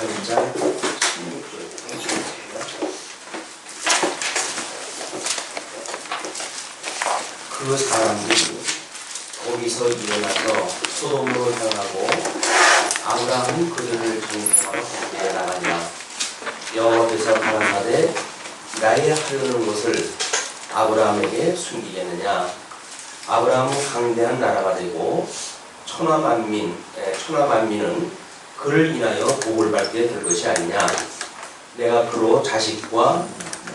3장 16절. 그 사람들이 거기서 일어나서 소돔으로 향하고 아브라함은 그들을 정통하러 거기에 나가니라. 여호와께서 가라사대 나의 하려는 것을 아브라함에게 숨기겠느냐. 아브라함은 강대한 나라가 되고 천하만민은 그를 인하여 복을 받게 될 것이 아니냐. 내가 그로 자식과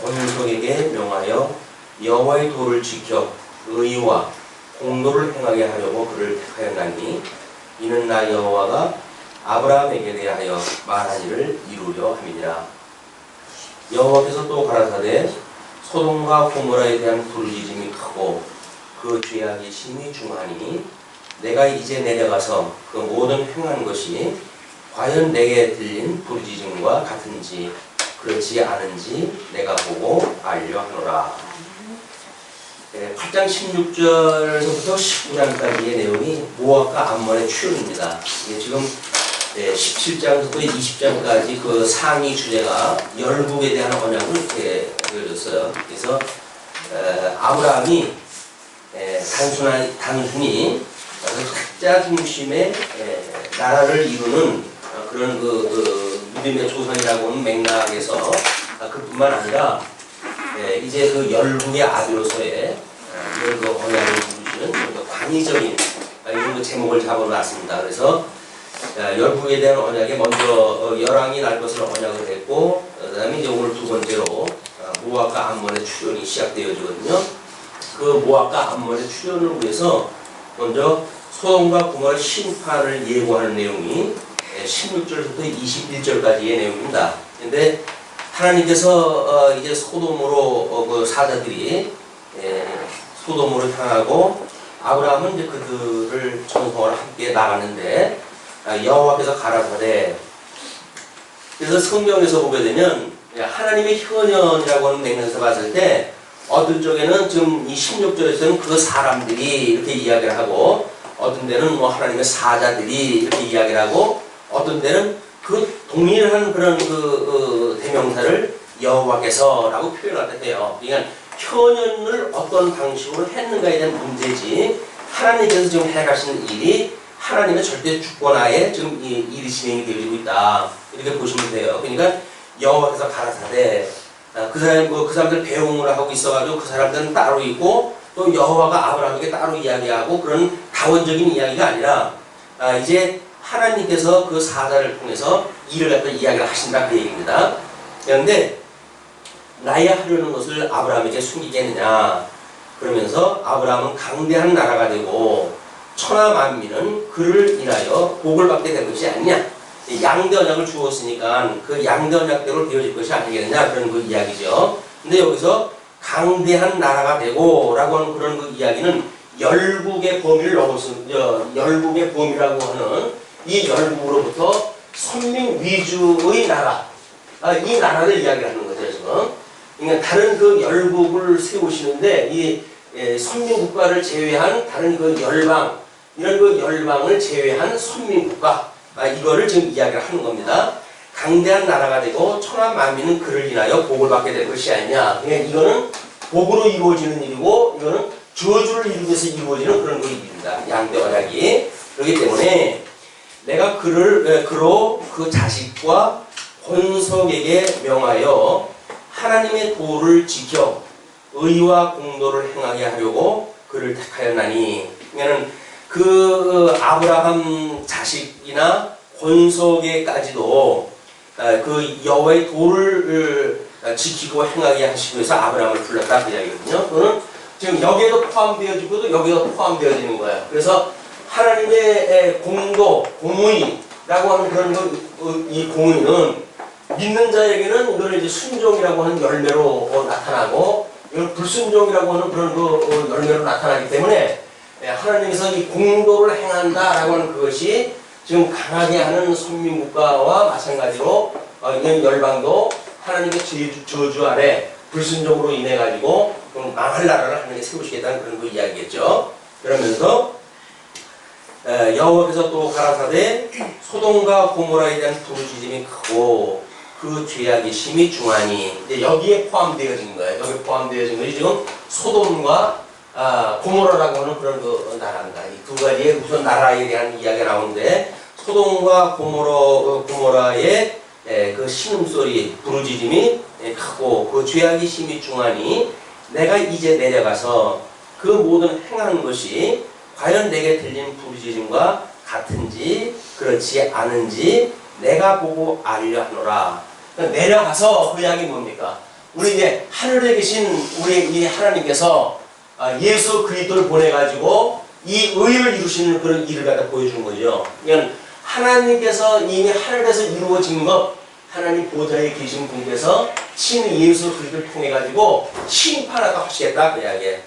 권속에게 명하여 여호와의 도를 지켜 의와 공도를 행하게 하려고 그를 택하였나니 이는 나 여호와가 아브라함에게 대하여 말한 일을 이루려 함이니라. 여호와께서 또 가라사대 소돔과 고모라에 대한 부르짖음이 크고 그 죄악이 심히 중하니 내가 이제 내려가서 그 모든 행한 것이 과연 내게 들린 부르짖음과 같은지 그렇지 않은지 내가 보고 알려 하노라. 8장 16절에서부터 19장까지의 내용이 모압과 암몬의 추론입니다. 이게 지금 17장부터 20장까지 그 상위 주제가 열국에 대한 언약을 이렇게 그려졌어요. 그래서 아브라함이 단순히 각자 중심의 나라를 이루는 그런 믿음의 조선이라고 하는 맥락에서 그뿐만 아니라 이제 그 열국의 아비로서의 이런 그 언약을 이루시는 광의적인 이런 그 제목을 잡아놨습니다. 그래서 열국에 대한 언약에 먼저 열왕이 날 것을 언약을 했고, 그다음에 이제 오늘 두 번째로 모압과 암몬의 출현이 시작되어지거든요. 그 모압과 암몬의 출현을 위해서 먼저 소돔과 고모라 심판을 예고하는 내용이 16절부터 21절까지의 내용입니다. 근데 하나님께서 이제 소돔으로 그 사자들이 소돔으로 향하고 아브라함은 이제 그들을 정통하러 함께 나가는데 여호와께서 가라사대. 그래서 성경에서 보게 되면 하나님의 현현이라고 하는 맥락에서 봤을 때 어떤 쪽에는 지금 이 16절에서는 그 사람들이 이렇게 이야기를 하고 어떤 데는 뭐 하나님의 사자들이 이렇게 이야기를 하고 어떤 데는 그 동일한 그런 그 대명사를 여호와께서라고 표현할 때요. 그러니까 현현을 어떤 방식으로 했는가에 대한 문제지 하나님께서 지금 해가시는 일이 하나님의 절대 주권하에 지금 이 일이 진행이 되고 있다. 이렇게 보시면 돼요. 그러니까 여호와께서 가라사대 그 사람들 배웅을 하고 있어가지고 그 사람들은 따로 있고 또 여호와가 아브라함에게 따로 이야기하고 그런 다원적인 이야기가 아니라 이제 하나님께서 그 사자를 통해서 일을 갖다 이야기를 하신다 그 얘기입니다. 그런데 나의 하려는 것을 아브라함에게 숨기겠느냐. 그러면서 아브라함은 강대한 나라가 되고 천하만민은 그를 인하여 복을 받게 될 것이 아니냐. 양대 언약을 주었으니까 그 양대 언약대로 되어질 것이 아니겠느냐 그런 그 이야기죠. 근데 여기서 강대한 나라가 되고 라고 하는 그런 그 이야기는 열국의 범위를 넘어서 열국의 범위라고 하는 이 열국으로부터 선민 위주의 나라, 이 나라를 이야기하는 거죠 지금. 그러니까 다른 그 열국을 세우시는데 이 선민 국가를 제외한 다른 그 열방, 이런 그 열방을 제외한 선민 국가, 이거를 지금 이야기를 하는 겁니다. 강대한 나라가 되고 천하만민은 그를 인하여 복을 받게 될 것이 아니냐. 그러니까 이거는 복으로 이루어지는 일이고 이거는 저주를 이루기 위해서 이루어지는 그런 일입니다. 양대 언약이. 그렇기 때문에 내가 그로 그 자식과 권속에게 명하여 하나님의 도를 지켜 의와 공도를 행하게 하려고 그를 택하였나니. 그러니까는 그 아브라함 자식이나 권속에까지도 그 여호와의 도를 지키고 행하게 하시기 위해서 아브라함을 불렀다 그 이야기거든요. 그거는 지금 여기에도 포함되어지고도 여기에도 포함되어지는 거예요. 그래서 하나님의 공도, 공의라고 하는 그런 이 공의는 믿는 자에게는 이걸 이제 순종이라고 하는 열매로 나타나고 이걸 불순종이라고 하는 그런 그 열매로 나타나기 때문에 하나님께서 이 공도를 행한다라고 하는 그것이 지금 강하게 하는 선민국가와 마찬가지로 이런 열방도 하나님의 저주 아래 불순종으로 인해 가지고 망할 나라를 하나님께 세우시겠다는 그런 그 이야기겠죠. 그러면서 여호와께서 또 가라사대 소돔과 고모라에 대한 부르짖음이 크고 그 죄악이 심히 중하니 이제 여기에 포함되어진 거예요. 여기 포함되어진 것이 지금 소돔과 고모라라고 하는 그런 그 나라입니다. 이 두 가지의 우선 나라에 대한 이야기가 나오는데 소돔과 고모라의 그 신음소리, 부르짖음이 크고 그 죄악이 심히 중하니 내가 이제 내려가서 그 모든 행하는 것이 과연 내게 들린 부르짖음과 같은지 그렇지 않은지 내가 보고 알려 하노라. 내려가서 그 이야기 뭡니까? 우리 이제 하늘에 계신 우리 이 하나님께서 예수 그리스도를 보내가지고 이 의를 이루시는 그런 일을 갖다 보여주는 거죠. 그러니까 하나님께서 이미 하늘에서 이루어진 것, 하나님 보좌에 계신 분께서 신 예수 그리스도를 통해 가지고 심판하다 하시겠다 그 이야기예요.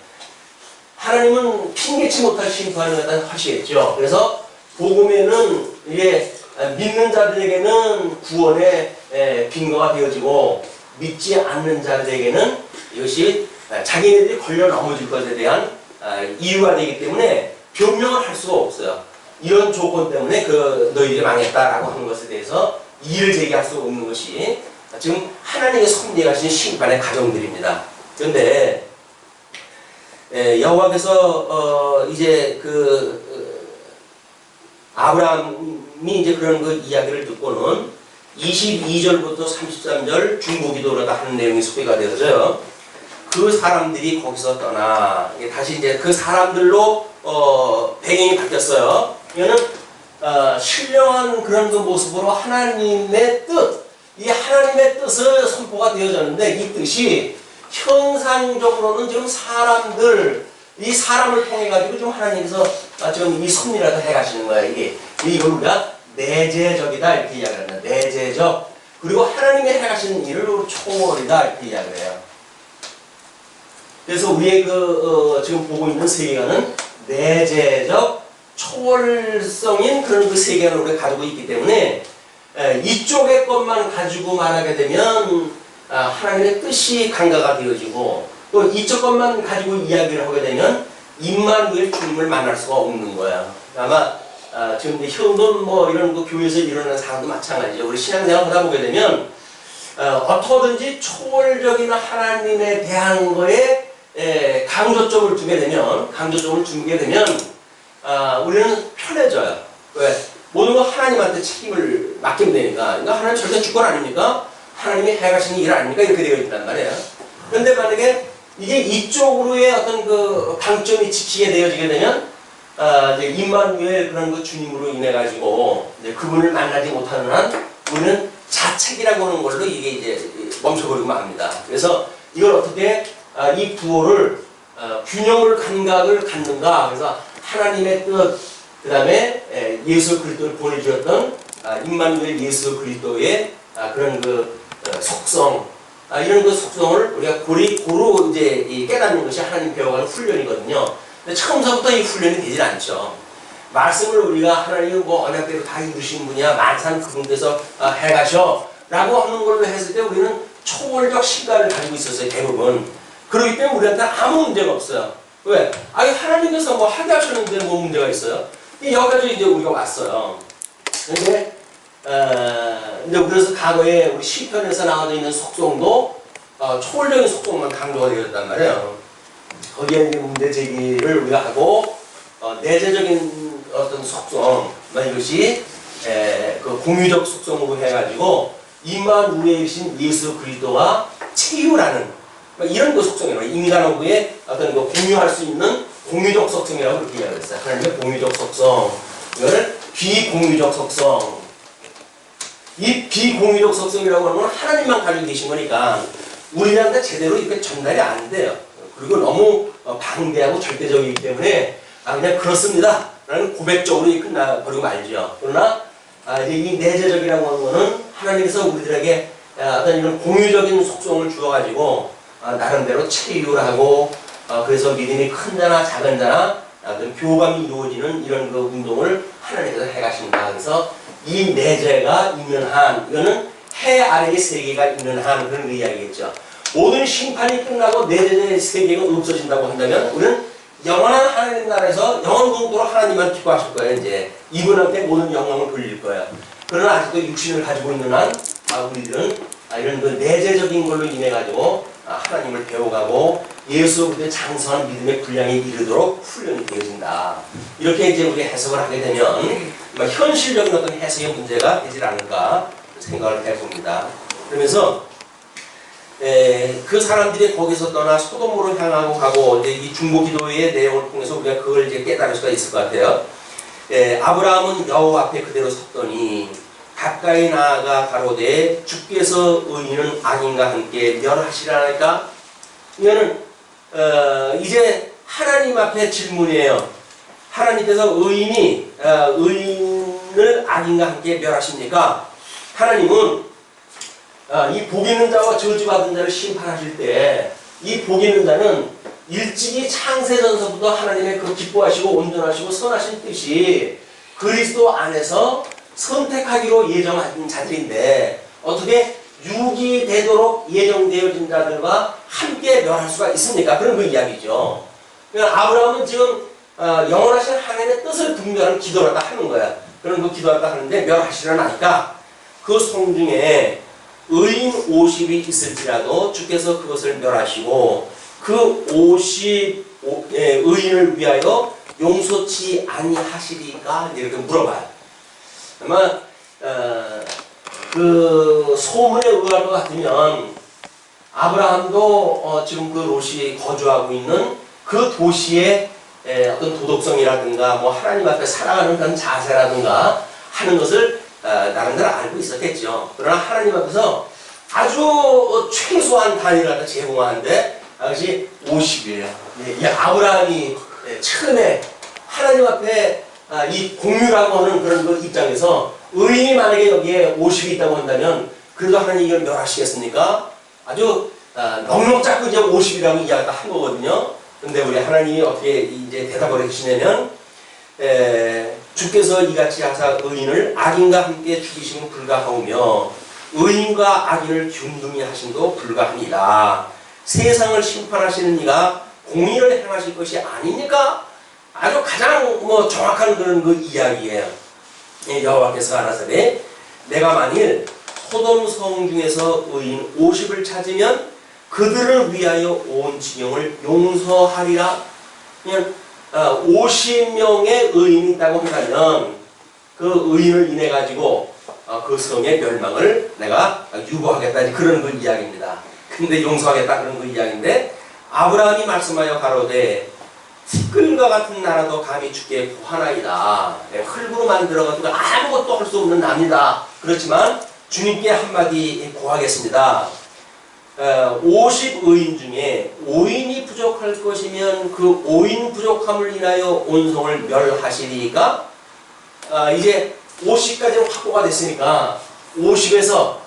하나님은 핑계치 못할 심판을 갖다 하시겠죠. 그래서 복음에는 이게 믿는 자들에게는 구원의 빙거가 되어지고 믿지 않는 자들에게는 이것이 자기네들이 걸려 넘어질 것에 대한 이유가 되기 때문에 변명을 할 수가 없어요. 이런 조건 때문에 그 너희들이 망했다라고 하는 것에 대해서 이의를 제기할 수 없는 것이 지금 하나님의 섭리하신 심판의 가정들입니다. 그런데 여호와께서 이제 아브라함이 이제 그런 그 이야기를 듣고는 22절부터 33절 중보기도를 하는 내용이 소개가 되어져요. 그 사람들이 거기서 떠나 다시 이제 그 사람들로 배경이 바뀌었어요. 이거는 신령한 그런 그 모습으로 하나님의 뜻, 이 하나님의 뜻을 선포가 되어졌는데 이 뜻이 형상적으로는 지금 이 사람을 통해 가지고 좀 하나님께서 지금 이 섭리라도 해가시는 거예요. 이걸 우리가 내재적이다 이렇게 이야기합니다. 내재적. 그리고 하나님이 해가시는 일을 초월이다 이렇게 이야기를 해요. 그래서 우리의 지금 보고 있는 세계관은 내재적 초월성인 그런 그 세계관을 우리가 가지고 있기 때문에 이쪽의 것만 가지고 말하게 되면 하나님의 뜻이 강가가 되어지고 또 이쪽 것만 가지고 이야기를 하게 되면 임마누엘 주님을 만날 수가 없는 거야. 아마 지금 현돈 뭐 이런 그 교회에서 일어나는 사람도 마찬가지죠. 우리 신앙생활 하다 보게 되면 어떻게든지 초월적인 하나님에 대한 거에 강조점을 두게 되면 우리는 편해져요. 왜? 모든 거 하나님한테 책임을 맡기면 되니까. 그러니까 하나님 절대 주권 아닙니까? 하나님이 해가시는 일 아닙니까? 이렇게 되어 있단 말이에요. 그런데 만약에 이게 이쪽으로의 어떤 그 강점이 지키게 되어지게 되면 이제 임마누엘 그런 그 주님으로 인해 가지고 그분을 만나지 못하는 한 우리는 자책이라고 하는 걸로 이게 이제 멈춰버리고 맙니다. 그래서 이걸 어떻게 이 구호를 균형을 감각을 갖는가. 그래서 하나님의 뜻, 그 다음에 예수 그리스도를 보내주셨던 임마누엘 예수 그리스도의 그런 그 속성, 이런 그 속성을 우리가 고루 이제 깨닫는 것이 하나님 배워가는 훈련이거든요. 근데 처음서부터 이 훈련이 되질 않죠. 말씀을 우리가 하나님 뭐 언약대로 다 이루신 분이야 만산 그분께서 해가셔 라고 하는 걸로 했을 때 우리는 초월적 시간을 가지고 있었어요. 대부분. 그렇기 때문에 우리한테 아무 문제가 없어요. 왜? 하나님께서 뭐 하게 하셨는데 뭐 문제가 있어요? 여기까지 이제 우리가 왔어요. 근데 그래서 과거에 우리 시편에서 나와져 있는 속성도 초월적인 속성만 강조가 되었단 말이에요. 거기에 있는 문제 제기를 우리가 하고 내재적인 어떤 속성, 이것이 그 공유적 속성으로 해가지고 임마누엘이신 예수 그리스도와 체유라는 이런 그 속성이에요. 인간하고의 어떤 그 공유할 수 있는 공유적 속성이라고 그렇게 이야기했어요. 하나님의 공유적 속성, 이거를 비공유적 속성. 이 비공유적 속성이라고 하는 건 하나님만 가지고 계신 거니까 우리한테 제대로 이렇게 전달이 안 돼요. 그리고 너무 방대하고 절대적이기 때문에 그냥 그렇습니다 라는 고백적으로 끝나버리고 말죠. 그러나 이제 이 내재적이라고 하는 거는 하나님께서 우리들에게 어떤 이런 공유적인 속성을 주어가지고 나름대로 체유하고 그래서 믿음이 큰 자나 작은 자나 어떤 교감이 이루어지는 이런 그 운동을 하나님께서 해가신다. 그래서 이 내재가 있는 한, 이거는 해 아래의 세계가 있는 한 그런 이야기겠죠. 모든 심판이 끝나고 내재의 세계가 없어진다고 한다면 우리는 영원한 하나님 나라에서 영원토록 하나님만 기뻐하실 거예요. 이제 이분한테 모든 영광을 돌릴 거야. 그러나 아직도 육신을 가지고 있는 한 우리들은 이런 그 내재적인 걸로 인해 가지고 하나님을 배워가고 예수 그리스도의 장성한 믿음의 분량에 이르도록 훈련이 되어진다. 이렇게 이제 우리가 해석을 하게 되면 현실적인 어떤 해석의 문제가 되질 않을까 생각을 해봅니다. 그러면서 그 사람들이 거기서 떠나 소돔으로 향하고 가고 이제 이 중보기도의 내용을 통해서 우리가 그걸 이제 깨달을 수가 있을 것 같아요. 아브라함은 여호와 앞에 그대로 섰더니 가까이 나아가 가로되 주께서 의인은 악인과 함께 멸하시라니까. 이거는 이제 하나님 앞에 질문이에요. 하나님께서 의인을 악인과 함께 멸하십니까? 하나님은 이 복 있는 자와 저주받은 자를 심판하실 때 이 복 있는 자는 일찍이 창세전서부터 하나님의 그 기뻐하시고 온전하시고 선하신 뜻이 그리스도 안에서 선택하기로 예정한 자들인데 어떻게 육이 되도록 예정되어진 자들과 함께 멸할 수가 있습니까? 그런 그 이야기죠. 그러니까 아브라함은 지금 영원하신 하나님의 뜻을 분별하는 기도를 딱 하는 거야. 그런 그 기도를 딱 하는데 멸하시려나니까 그 성 중에 의인 50이 있을지라도 주께서 그것을 멸하시고 그 50 의인을 위하여 용서치 아니하시리까? 이렇게 물어봐요. 아마 그 소문에 의할 것 같으면 아브라함도 지금 그 롯이 거주하고 있는 그 도시의 어떤 도덕성이라든가 뭐 하나님 앞에 살아가는 그런 자세라든가 하는 것을 나름대로 알고 있었겠죠. 그러나 하나님 앞에서 아주 최소한 단위를 제공하는데 그것이 50이에요. 이 아브라함이 처음에 하나님 앞에 이 공유라고 하는 그런 그 입장에서 의인이 만약에 여기에 50이 있다고 한다면 그래도 하나님 이걸 멸하시겠습니까? 아주 넉넉 잡고 이제 50이라고 이야기를 한 거거든요. 근데 우리 하나님이 어떻게 이제 대답을 해주시냐면 주께서 이같이 하사 의인을 악인과 함께 죽이심은 불가하오며 의인과 악인을 균등히 하심도 불가합니다. 세상을 심판하시는 이가 공의를 행하실 것이 아닙니까? 아주 가장 정확한 그런 그 이야기예요. 여호와께서 가라사대 내가 만일 소돔 성 중에서 의인 50을 찾으면 그들을 위하여 온 지경을 용서하리라. 그냥 50명의 의인이 있다고 한다면 그 의인을 인해 가지고 그 성의 멸망을 내가 유보하겠다 그런 그 이야기입니다. 근데 용서하겠다 그런 그 이야기인데 아브라함이 말씀하여 가로되 티끌과 같은 나라도 감히 주께 구하나이다. 흙으로 만들어가지고 아무것도 할 수 없는 남이다. 그렇지만 주님께 한마디 구하겠습니다. 50의인 중에 5인이 부족할 것이면 그 5인 부족함을 인하여 온 성을 멸하시리까? 이제 50까지는 확보가 됐으니까 50에서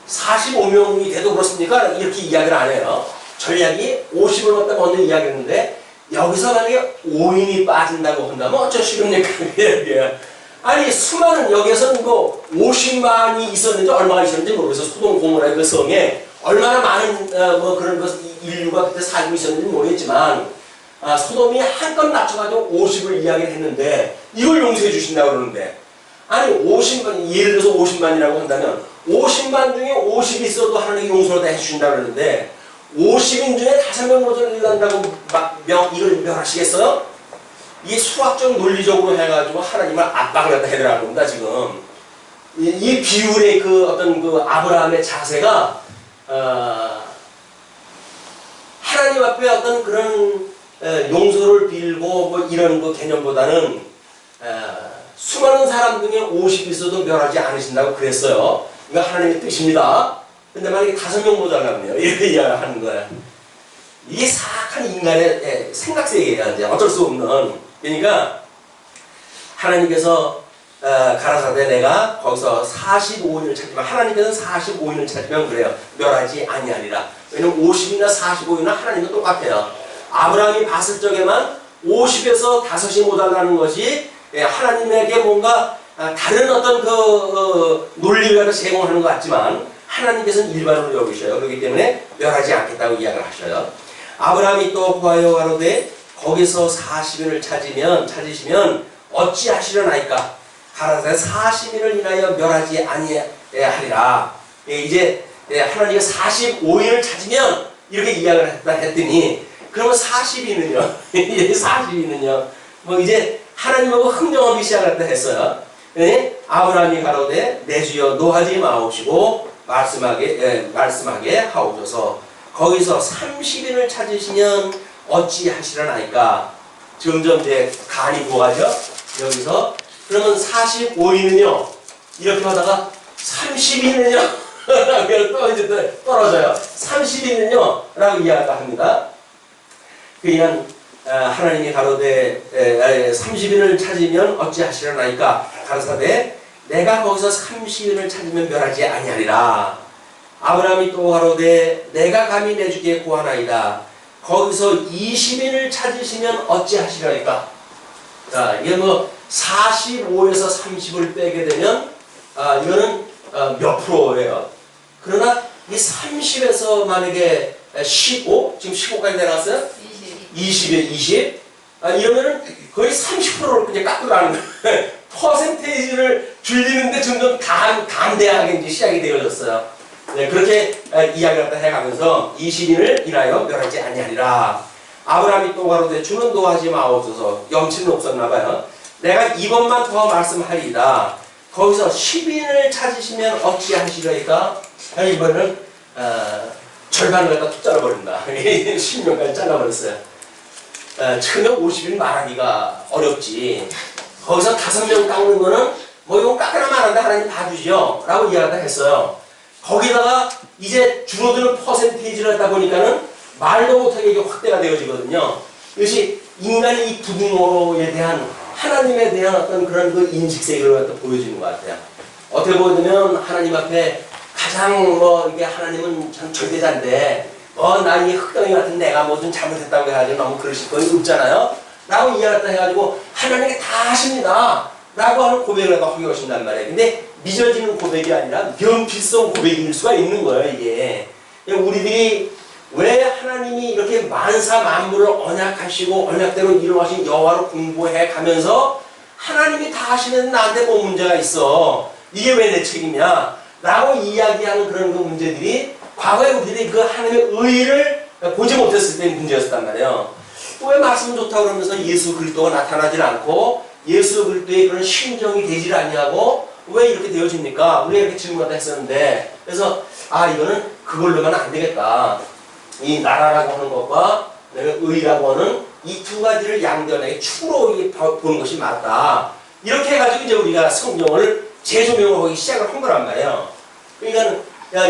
45명이 돼도 그렇습니까? 이렇게 이야기를 안 해요. 전략이 50을 갖다 먼저 이야기했는데 여기서 만약에 5인이 빠진다고 한다면 어쩌시렵니까? 아니 수많은 여기에서는 뭐 50만이 있었는지 얼마나 있었는지 모르겠어요. 소돔 고모라의 그 성에 얼마나 많은 그런 인류가 그때 살고 있었는지 모르겠지만 소돔이 한껏 낮춰가지고 50을 이야기를 했는데 이걸 용서해 주신다고 그러는데 아니 50만 예를 들어서 50만이라고 한다면 50만 중에 50이 있어도 하나님이 용서를 다 해주신다고 그러는데 50인 중에 5명 모자란다고 이걸 멸하시겠어요? 이 수학적 논리적으로 해가지고 하나님을 압박을 갖다 해달라는 겁니다, 지금. 이 비율의 그 어떤 그 아브라함의 자세가, 하나님 앞에 어떤 그런 용서를 빌고 뭐 이런 그 개념보다는, 수많은 사람 중에 50이 있어도 멸하지 않으신다고 그랬어요. 이거 하나님의 뜻입니다. 근데 만약에 5명 모자라면요. 이렇게 이야기하는 거야. 이게 사악한 인간의 생각세계야. 이제 어쩔 수 없는. 그러니까 하나님께서 가라사대 내가 거기서 45인을 찾지만 하나님께서는 45인을 찾으면 그래요. 멸하지 아니하리라. 왜냐면 50이나 45이나 하나님은 똑같아요. 아브라함이 봤을 적에만 50에서 5이 모자라는 것이 하나님에게 뭔가 다른 어떤 그 논리를 제공하는 것 같지만 하나님께서는 일반으로 여기셔요. 그렇기 때문에 멸하지 않겠다고 이야기를 하셔요. 아브라함이 또 구하여 가로되 거기서 40인을 찾으시면 어찌하시려나이까? 가라사대 40인을 인하여 멸하지 아니하리라. 이제 하나님이 45인을 찾으면 이렇게 이야기를 했더니 그러면 40인은요? 40인은요? 뭐 이제 하나님하고 흥정하기 시작했다 했어요. 아브라함이 가로되 내 주여 노하지 마옵시고 말씀하게 하옵소서. 거기서 30인을 찾으시면 어찌하시려나이까. 점점 이제 간이 부어가죠. 여기서 그러면 45인은요 이렇게 하다가 30인은요 또 이제 떨어져요. 30인은요 라고 이야기합니다. 그냥 하나님이 가로되 30인을 찾으면 어찌하시려나이까. 가로사대 내가 거기서 30인을 찾으면 멸하지 아니하리라. 아브라함이 또 가로되 내가 감히 내주기에 고하나이다. 거기서 20인을 찾으시면 어찌하시려니까. 자, 이게 뭐 45에서 30을 빼게 되면 이거는 몇 프로예요. 그러나 이 30에서 만약에 15, 지금 15까지 내려갔어요? 20에 20. 이러면은 거의 30%를 그냥 깎으라는 거예요. 퍼센테이지를 줄이는데 점점 담대하게 이제 시작이 되어졌어요. 네, 그렇게 이야기를 갖다 해가면서 20인을 인하여 멸하지 아니하리라. 아브라함이 또 가로되 주는 노하지 마옵소서. 염치는 없었나봐요. 내가 이번만 더 말씀하리이다. 거기서 10인을 찾으시면 어찌하시려니까. 이번에는 절반을 갖다 툭 잘라버린다. 10명까지 잘라버렸어요. 처음에 50인 말하기가 어렵지. 거기서 5명 깎는 거는 뭐 이건 깎으나 말한다 하나님 봐주죠 라고 이야기를 했어요. 거기다가 이제 줄어드는 퍼센테이지를 하다 보니까는 말도 못하게 이게 확대가 되어지거든요. 이것이 인간의 이 부흥어에 대한 하나님에 대한 어떤 그런 그 인식세계를 갖다 보여주는 것 같아요. 어떻게 보면 하나님 앞에 가장 이게 하나님은 참 절대자인데 나 이 흑덩이 같은 내가 뭐 좀 잘못했다고 해가지고 너무 그러실 거 없잖아요. 라고 이야기했다 해가지고 하나님께 다 하십니다. 라고 하는 고백을 갖다 하고 계신단 말이에요. 근데 믿어지는 고백이 아니라 면피성 고백일 수가 있는 거예요, 이게. 우리들이 왜 하나님이 이렇게 만사 만물을 언약하시고 언약대로 이루어가신 여호와로 공부해 가면서 하나님이 다 하시는데 나한테 뭐 문제가 있어. 이게 왜 내 책임이야? 라고 이야기하는 그런 그 문제들이 과거에 우리들이 그 하나님의 의의를 보지 못했을 때 문제였단 말이에요. 왜 말씀 좋다고 그러면서 예수 그리스도가 나타나질 않고 예수 그리스도의 그런 심정이 되질 아니하고 왜 이렇게 되어집니까? 우리가 이렇게 질문을 했었는데, 그래서 이거는 그걸로만 안 되겠다. 이 나라라고 하는 것과 의라고 하는 이 두 가지를 양면하게 축으로 보는 것이 맞다. 이렇게 해가지고 이제 우리가 성경을 재조명을 하기 시작을 한 거란 말이에요. 그러니까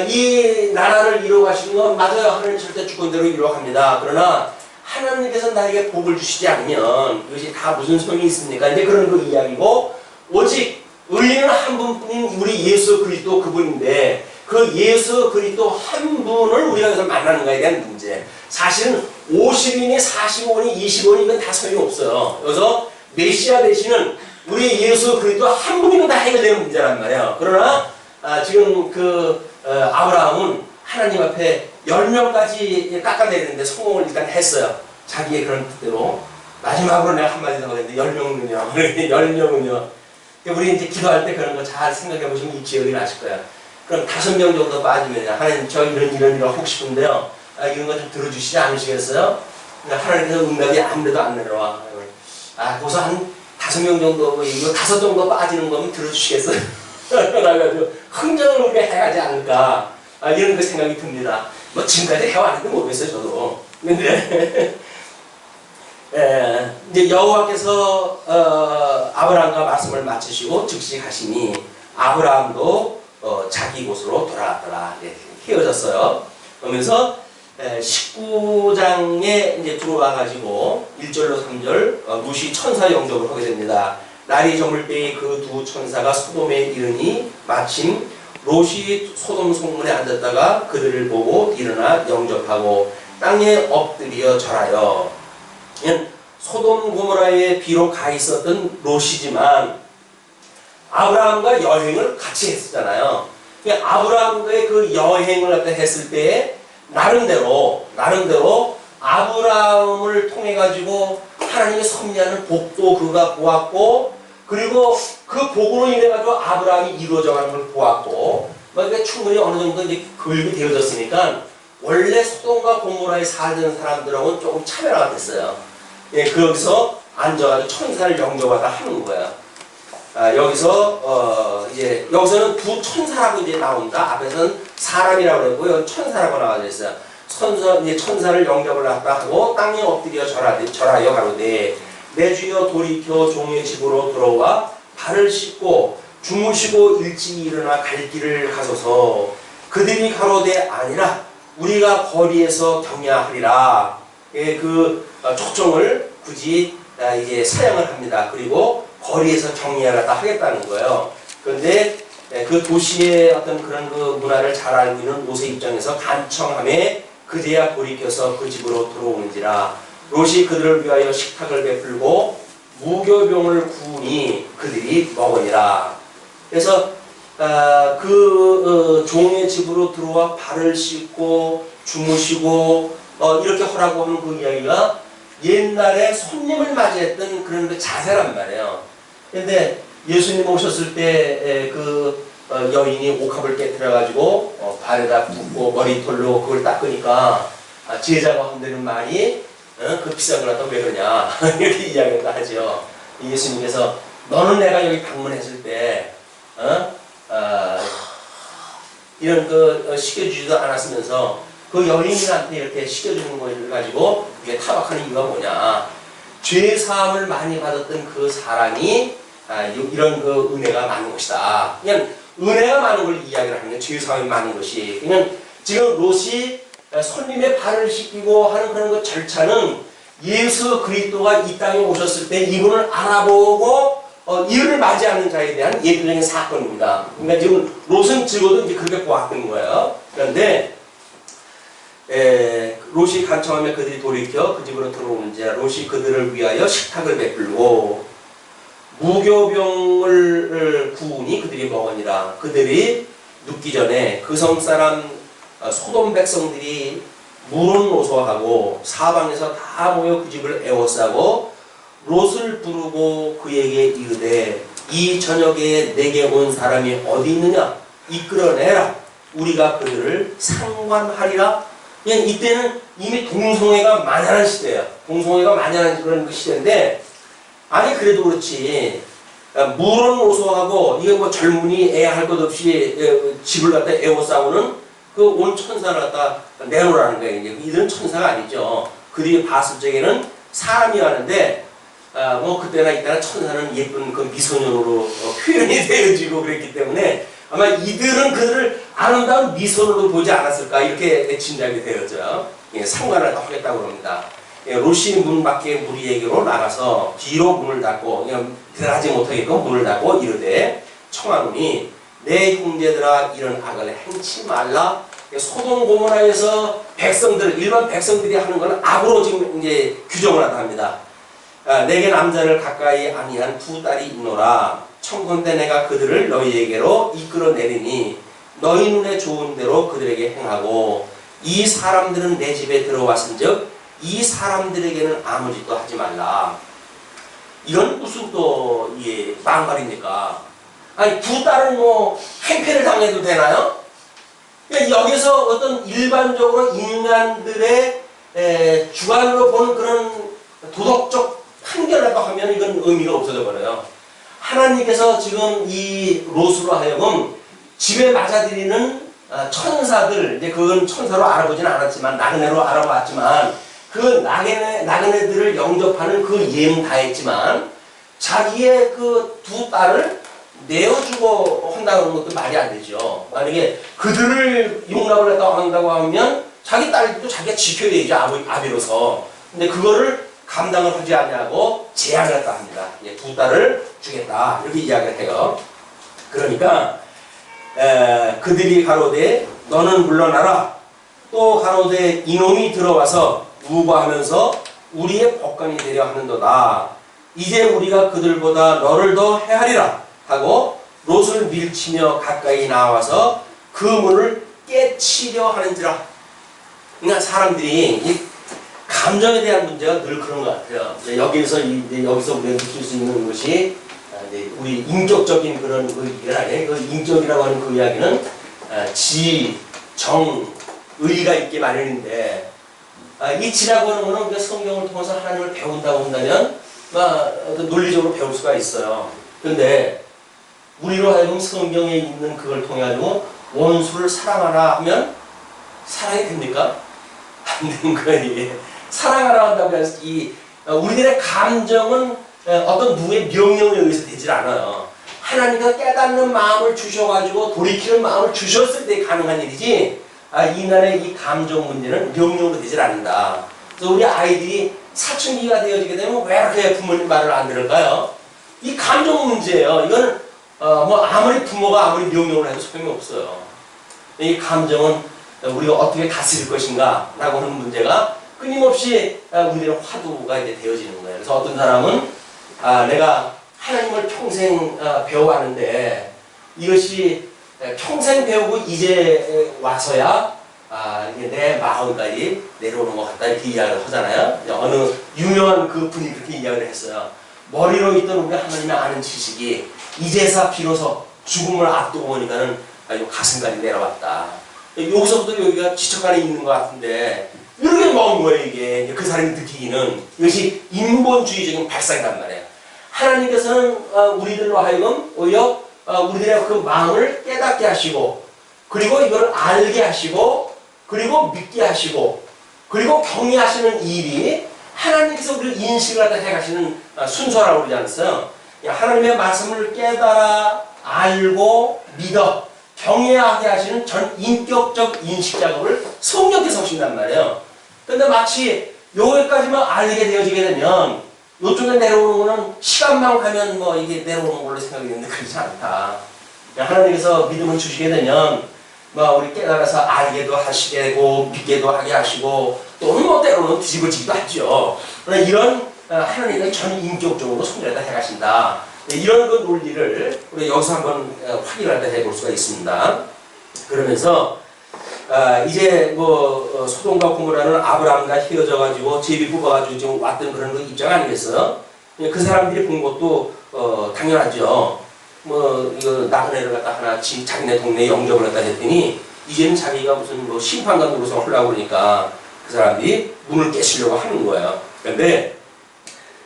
이 나라를 이루어가시는 건 맞아요. 하나님 절대 주권대로 이루어갑니다. 그러나 하나님께서 나에게 복을 주시지 않으면 이것이 다 무슨 소용이 있습니까? 이제 그런 그 이야기고, 오직 의인은 한 분뿐인 우리 예수 그리스도 그분인데 그 예수 그리스도 한 분을 우리가 여기서 만나는 것에 대한 문제. 사실은 50인이 45인이 20인이 이건 다 소용이 없어요. 여기서 메시아 되시는 우리 예수 그리스도 한 분이면 다 해결되는 문제란 말이에요. 그러나 지금 아브라함은 하나님 앞에 10명까지 깎아내리는데 성공을 일단 했어요. 자기의 그런 뜻대로. 마지막으로 내가 한마디 더 하는데 10명은요. 10명은요. 우리 이제 기도할 때 그런 거 잘 생각해 보시면 이 기억이 나실 거예요. 그럼 5명 정도 빠지면 하나님 저 이런 하고 싶은데요. 이런 거 좀 들어주시지 않으시겠어요? 하나님께서 응답이 아무래도 안 내려와. 거기서 한 5명 정도, 이거 5 정도 빠지는 거면 들어주시겠어요? 그래가지고 흥정을 우리가 해가지 않을까. 이런 그 생각이 듭니다. 뭐 지금까지 해왔는데 모르겠어요, 저도. 근데 이제 여호와께서 아브라함과 말씀을 마치시고 즉시 가시니 아브라함도 자기 곳으로 돌아왔더라. 헤어졌어요. 그러면서 19장에 이제 들어와가지고 1절로 3절 무시 천사 영접을 하게 됩니다. 날이 저물 때에 그 두 천사가 소돔에 이르니 마침 롯이 소돔 성문에 앉았다가 그들을 보고 일어나 영접하고 땅에 엎드려 절하여. 소돔 고모라에 비록 가 있었던 롯이지만 아브라함과 여행을 같이 했었잖아요. 아브라함과의 그 여행을 갖다 했을 때 나름대로 아브라함을 통해 가지고 하나님의 섭리하는 복도 그가 보았고, 그리고 그 복으로 인해 가지고 아브라함이 이루어져가는 걸 보았고, 그러니까 충분히 어느 정도 이제 교육이 되어졌으니까 원래 소돔과 고모라에 살던 사람들하고는 조금 차별화가 됐어요. 예, 거기서 앉아가지고 천사를 영접하다 하는 거야. 이제 여기서는 두 천사라고 이제 나온다. 앞에서는 사람이라고 그랬고 여기 천사라고 나와져 있어요. 이제 천사를 영접을 했다 하고 땅에 엎드려 절하여 가로되 내 주여 돌이켜 종의 집으로 들어와 발을 씻고 주무시고 일찍 일어나 갈 길을 가소서. 그들이 가로되 아니라 우리가 거리에서 경야하리라. 예, 그 초청을 굳이 이제 사용을 합니다. 그리고 거리에서 경야하다 하겠다는 거예요. 그런데 그 도시의 어떤 그런 그 문화를 잘 알고 있는 롯의 입장에서 간청함에 그제야 돌이켜서 그 집으로 들어오는지라. 롯이 그들을 위하여 식탁을 베풀고 무교병을 구우니 그들이 먹으니라. 그래서 종의 집으로 들어와 발을 씻고 주무시고 이렇게 하라고 하는 그 이야기가 옛날에 손님을 맞이했던 그런 그 자세란 말이에요. 근데 예수님 오셨을 때 여인이 옥합을 깨뜨려가지고 발에다 붓고 머리털로 그걸 닦으니까 제자가 한다는 말이 그 비싼 걸 갖다 왜 그러냐 이렇게 이야기를 하죠. 예수님께서 너는 내가 여기 방문했을 때 이런 시켜주지도 않았으면서 그 여인한테 이렇게 시켜주는 걸 가지고 이게 타박하는 이유가 뭐냐. 죄 사함을 많이 받았던 그 사람이 이런 그 은혜가 많은 것이다. 그냥 은혜가 많은 걸 이야기를 하는 거예요. 죄 사함이 많은 것이. 그냥 지금 롯이 손님의 발을 씻기고 하는 그런 그 절차는 예수 그리스도가 이 땅에 오셨을 때 이분을 알아보고 이를 맞이하는 자에 대한 예표적인 사건입니다. 그러니까 지금 롯은 적어도 이제 그렇게 보았던 거예요. 그런데 롯이 간청하며 그들이 돌이켜 그 집으로 들어오는지라. 롯이 그들을 위하여 식탁을 베풀고 무교병을 구우니 그들이 먹으니라. 그들이 눕기 전에 그 성사람 소돔 백성들이 물은 노소하고 사방에서 다 모여 그 집을 에워싸고 롯을 부르고 그에게 이르되 이 저녁에 내게 온 사람이 어디 있느냐 이끌어내라. 우리가 그들을 상관하리라. 그냥 이때는 이미 동성애가 만연한 시대예요. 동성애가 만연한 그런 그 시대인데, 아니 그래도 그렇지 물은 노소하고 이거 뭐 젊은이 애 할 것 없이 집을 갖다 에워싸고는 그 온 천사를 갖다 내놓으라는 거예요. 이제 이들은 천사가 아니죠. 그들이 봤을 적에는 사람이라는데 뭐 그때나 이때나 천사는 예쁜 그 미소년으로 표현이 되어지고 그랬기 때문에 아마 이들은 그들을 아름다운 미소로 보지 않았을까 이렇게 짐작이 되어져. 상관을 하겠다고 합니다. 롯이 문 밖에 무리에게로 나가서 뒤로 문을 닫고 들어가지 못하게끔 문을 닫고 이르되 청하노니 내 형제들아 이런 악을 행치 말라. 소돔 고모라에서 일반 백성들이 하는 것은 악으로 지금 이제 규정을 하다 합니다. 내게 남자를 가까이 아니한 두 딸이 있노라. 청컨대 내가 그들을 너희에게로 이끌어내리니 너희 눈에 좋은 대로 그들에게 행하고 이 사람들은 내 집에 들어왔은즉 이 사람들에게는 아무 짓도 하지 말라. 이건 무슨 또 막말입니까? 아니 두 딸은 뭐 행패를 당해도 되나요? 그러니까 여기서 어떤 일반적으로 인간들의 주관으로 보는 그런 도덕적 판결이라고 하면 이건 의미가 없어져 버려요. 하나님께서 지금 이 롯으로 하여금 집에 맞아들이는 천사들, 이제 그건 천사로 알아보지는 않았지만 나그네로 알아봤지만 그 나그네들을 영접하는 그 예는 다 했지만 자기의 그 두 딸을 내어주고 한다는 것도 말이 안 되죠. 만약에 그들을 용납을 한다고 하면 자기 딸도 자기가 지켜야 되죠. 아비로서. 근데 그거를 감당을 하지 않냐고 제안을 했다 합니다. 두 딸을 주겠다. 이렇게 이야기를 해요. 그러니까 그들이 가로되 너는 물러나라. 또 가로되 이놈이 들어와서 무고하면서 우리의 법관이 되려 하는도다. 이제 우리가 그들보다 너를 더 해하리라 하고 롯을 밀치며 가까이 나와서 그 문을 깨치려 하는지라. 그러니까 사람들이 이 감정에 대한 문제가 늘 그런 것 같아요. 여기서 우리가 느낄 수 있는 것이 이제 우리 인격적인 그런 의의는 아니에요. 그 인격이라고 하는 그 이야기는 지, 정, 의가 있게 마련인데 이 지라고 하는 것은 우리가 성경을 통해서 하나님을 배운다고 한다면 논리적으로 배울 수가 있어요. 그런데 우리로 하여금 성경에 있는 그걸 통해 가지고 원수를 사랑하라 하면 사랑이 됩니까? 안 되는 거예요. 이게 사랑하라 한다고 해서 우리들의 감정은 어떤 누구의 명령에 의해서 되질 않아요. 하나님께서 깨닫는 마음을 주셔가지고 돌이키는 마음을 주셨을 때 가능한 일이지 인간의 이 감정 문제는 명령으로 되질 않는다. 그래서 우리 아이들이 사춘기가 되어지게 되면 왜 이렇게 부모님 말을 안 들을까요? 이 감정 문제예요. 이건 아무리 부모가 아무리 명령을 해도 소용이 없어요. 이 감정은 우리가 어떻게 다스릴 것인가 라고 하는 문제가 끊임없이 우리들의 화두가 이제 되어지는 거예요. 그래서 어떤 사람은 내가 하나님을 평생 배워왔는데 이것이 평생 배우고 이제 와서야 이게 내 마음까지 내려오는 것 같다 이렇게 이야기를 하잖아요. 어느 유명한 그 분이 그렇게 이야기를 했어요. 머리로 있던 우리 하나님의 아는 지식이 이제서 비로소 죽음을 앞두고 보니까는 가슴까지 내려왔다. 여기서부터 여기가 지척안에 있는 것 같은데 이렇게 먹은 거예요. 이게 그 사람이 느끼기는 이것이 인본주의적인 발상이란 말이에요. 하나님께서는 우리들로 하여금 오히려 우리들의 그 마음을 깨닫게 하시고 그리고 이걸 알게 하시고 그리고 믿게 하시고 그리고 경외하시는 일이 하나님께서 우리를 인식을 하다 해가시는 순서라고 그러지 않았어요? 하나님의 말씀을 깨달아 알고 믿어 경외하게 하시는 전 인격적 인식 작업을 성령께서 하신단 말이에요. 근데 마치 여기까지만 알게 되어지게 되면 이쪽에 내려오는 거는 시간만 가면 이게 내려오는 걸로 생각이 되는데 그렇지 않다. 하나님께서 믿음을 주시게 되면 우리 깨달아서 알게도 하시게 되고 믿게도 하게 하시고 또는 때로는 뒤집어지기도 하죠. 그러나 이런 하나님의 전 인격적으로 손질하다 해가신다. 이런 그 논리를 우리 여기서 한번 확인하다 해볼 수가 있습니다. 그러면서 이제 소돔과 고모라는 아브라함과 헤어져가지고 제비 뽑아가지고 지금 왔던 그런 그 입장 아니겠어요? 그 사람들이 본 것도 당연하죠. 이거 나그네를 갖다 하나 자기네 동네에 영접을 갖다 했더니 이제는 자기가 무슨 심판관 노릇을 하려고 그러니까 그 사람들이 문을 깨시려고 하는 거예요. 그런데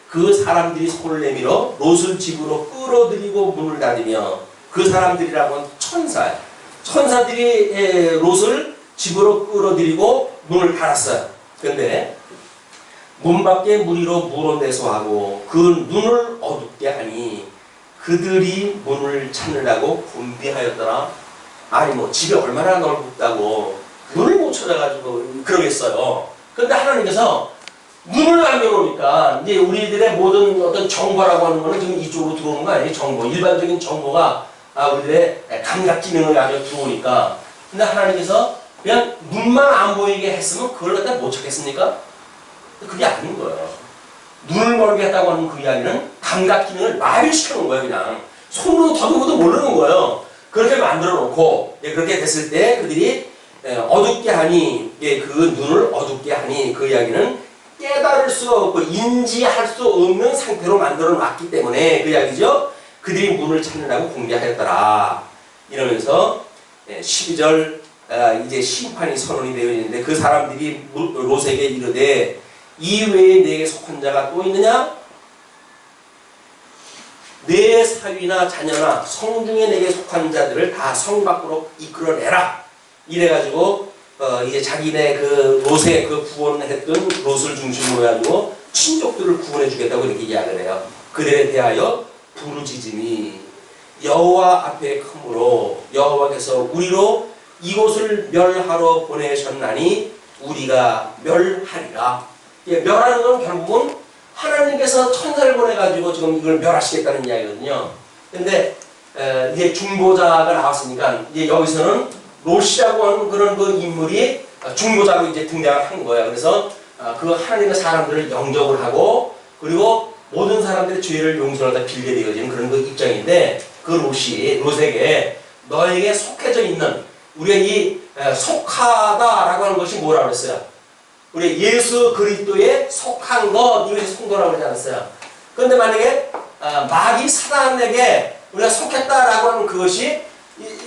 그 사람들이 손을 내밀어 롯을 집으로 끌어들이고 문을 닫으며 그 사람들이라고 하면 천사예요. 천사들이 롯을 집으로 끌어들이고 문을 닫았어요. 그런데 문 밖에 무리로 물어내서하고 그 눈을 어둡게 하니 그들이 문을 찾으려고 곤비하였더라. 아니 집이 얼마나 넓다고 눈을 못 찾아가지고 그러겠어요. 그런데 하나님께서 문을 남겨놓으니까 이제 우리들의 모든 어떤 정보라고 하는 거는 지금 이쪽으로 들어오는 거 아니에요? 정보. 일반적인 정보가 우리들의 감각 기능을 가지고 들어오니까. 근데 하나님께서 그냥 눈만 안 보이게 했으면 그걸 갖다 못 찾겠습니까? 그게 아닌 거예요. 눈을 멀게 했다고 하는 그 이야기는 감각 기능을 마비시켜 놓은 거예요. 그냥 손으로 더듬어도 모르는 거예요. 그렇게 만들어 놓고 그렇게 됐을 때 그들이 어둡게 하니 그 눈을 어둡게 하니 그 이야기는 깨달을 수 없고 인지할 수 없는 상태로 만들어 놨기 때문에 그 이야기죠. 그들이 문을 찾느라고 공개하였더라. 이러면서 12절 이제 심판이 선언이 되어 있는데 그 사람들이 롯에게 이르되 이 외에 내게 속한 자가 또 있느냐? 내 사위나 자녀나 성중에 내게 속한 자들을 다 성 밖으로 이끌어내라. 이래가지고 이제 자기네 그 롯의 그 구원했던 롯을 중심으로 해가지고 친족들을 구원해 주겠다고 이렇게 이야기를 해요. 그들에 대하여 부르짖음이 여호와 앞에 크므로 여호와께서 우리로 이곳을 멸하러 보내셨나니 우리가 멸하리라. 멸하는 건 결국은 하나님께서 천사를 보내가지고 지금 이걸 멸하시겠다는 이야기거든요. 근데 이제 중보자가 나왔으니까 이제 여기서는 롯이라고 하는 그런 그 인물이 중보자로 이제 등장을 한 거예요. 그래서 그 하나님의 사람들을 영접을 하고 그리고 모든 사람들의 죄를 용서하다 빌게 되어지는 그런 그 입장인데 그 롯에게 너에게 속해져 있는 우리가 이 속하다라고 하는 것이 뭐라고 그랬어요? 우리 예수 그리스도에 속한 것 이것이 성도라고 그러지 않았어요? 그런데 만약에 마귀 사단에게 우리가 속했다라고 하는 그것이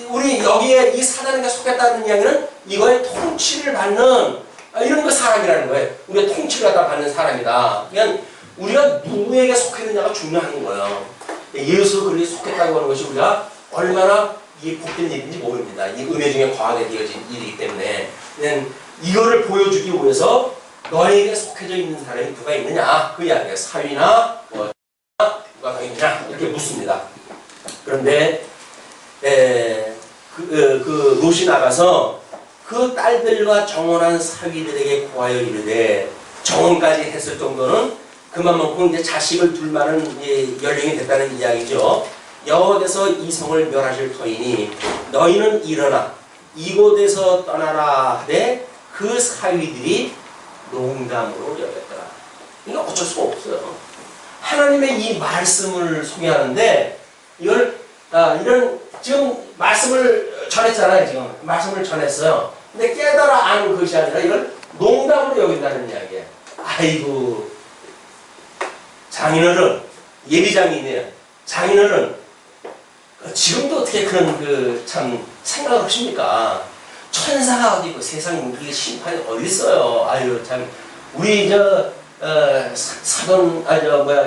우리 여기에 이 사단에게 속했다는 이야기는 이거의 통치를 받는 이런 그 사람이라는 거예요. 우리가 통치를 갖다 받는 사람이다. 그냥 우리가 누구에게 속했느냐가 중요한 거예요. 예수 그리스도에 속했다고 하는 것이 우리가 얼마나 이게 복된 일인지 모릅니다. 이 은혜 중에 과하게 되어진 일이기 때문에 그냥 이거를 보여주기 위해서 너에게 속해져 있는 사람이 누가 있느냐 그 이야기예요. 사위나 뭐 누가 더 있느냐 이렇게 묻습니다. 그런데 그 롯이 나가서 그 딸들과 정혼한 사위들에게 고하여 이르되 정혼까지 했을 정도는 그만큼 이제 자식을 둘 만한 연령이 됐다는 이야기죠. 여호와께서 이 성을 멸하실 터이니 너희는 일어나 이곳에서 떠나라 하되 그 사위들이 농담으로 여겼더라. 이거 어쩔 수가 없어요. 하나님의 이 말씀을 소개하는데 이걸 이런 지금 말씀을 전했잖아요. 지금 말씀을 전했어요. 근데 깨달아 아는 것이 아니라 이걸 농담으로 여긴다는 이야기예요. 아이고 장인어른 예비장인이에요. 장인어른 지금도 어떻게 그런 참 생각을 하십니까? 천사가 어디 있고 세상에 우리 심판이 어디 있어요? 아유 참 우리 사돈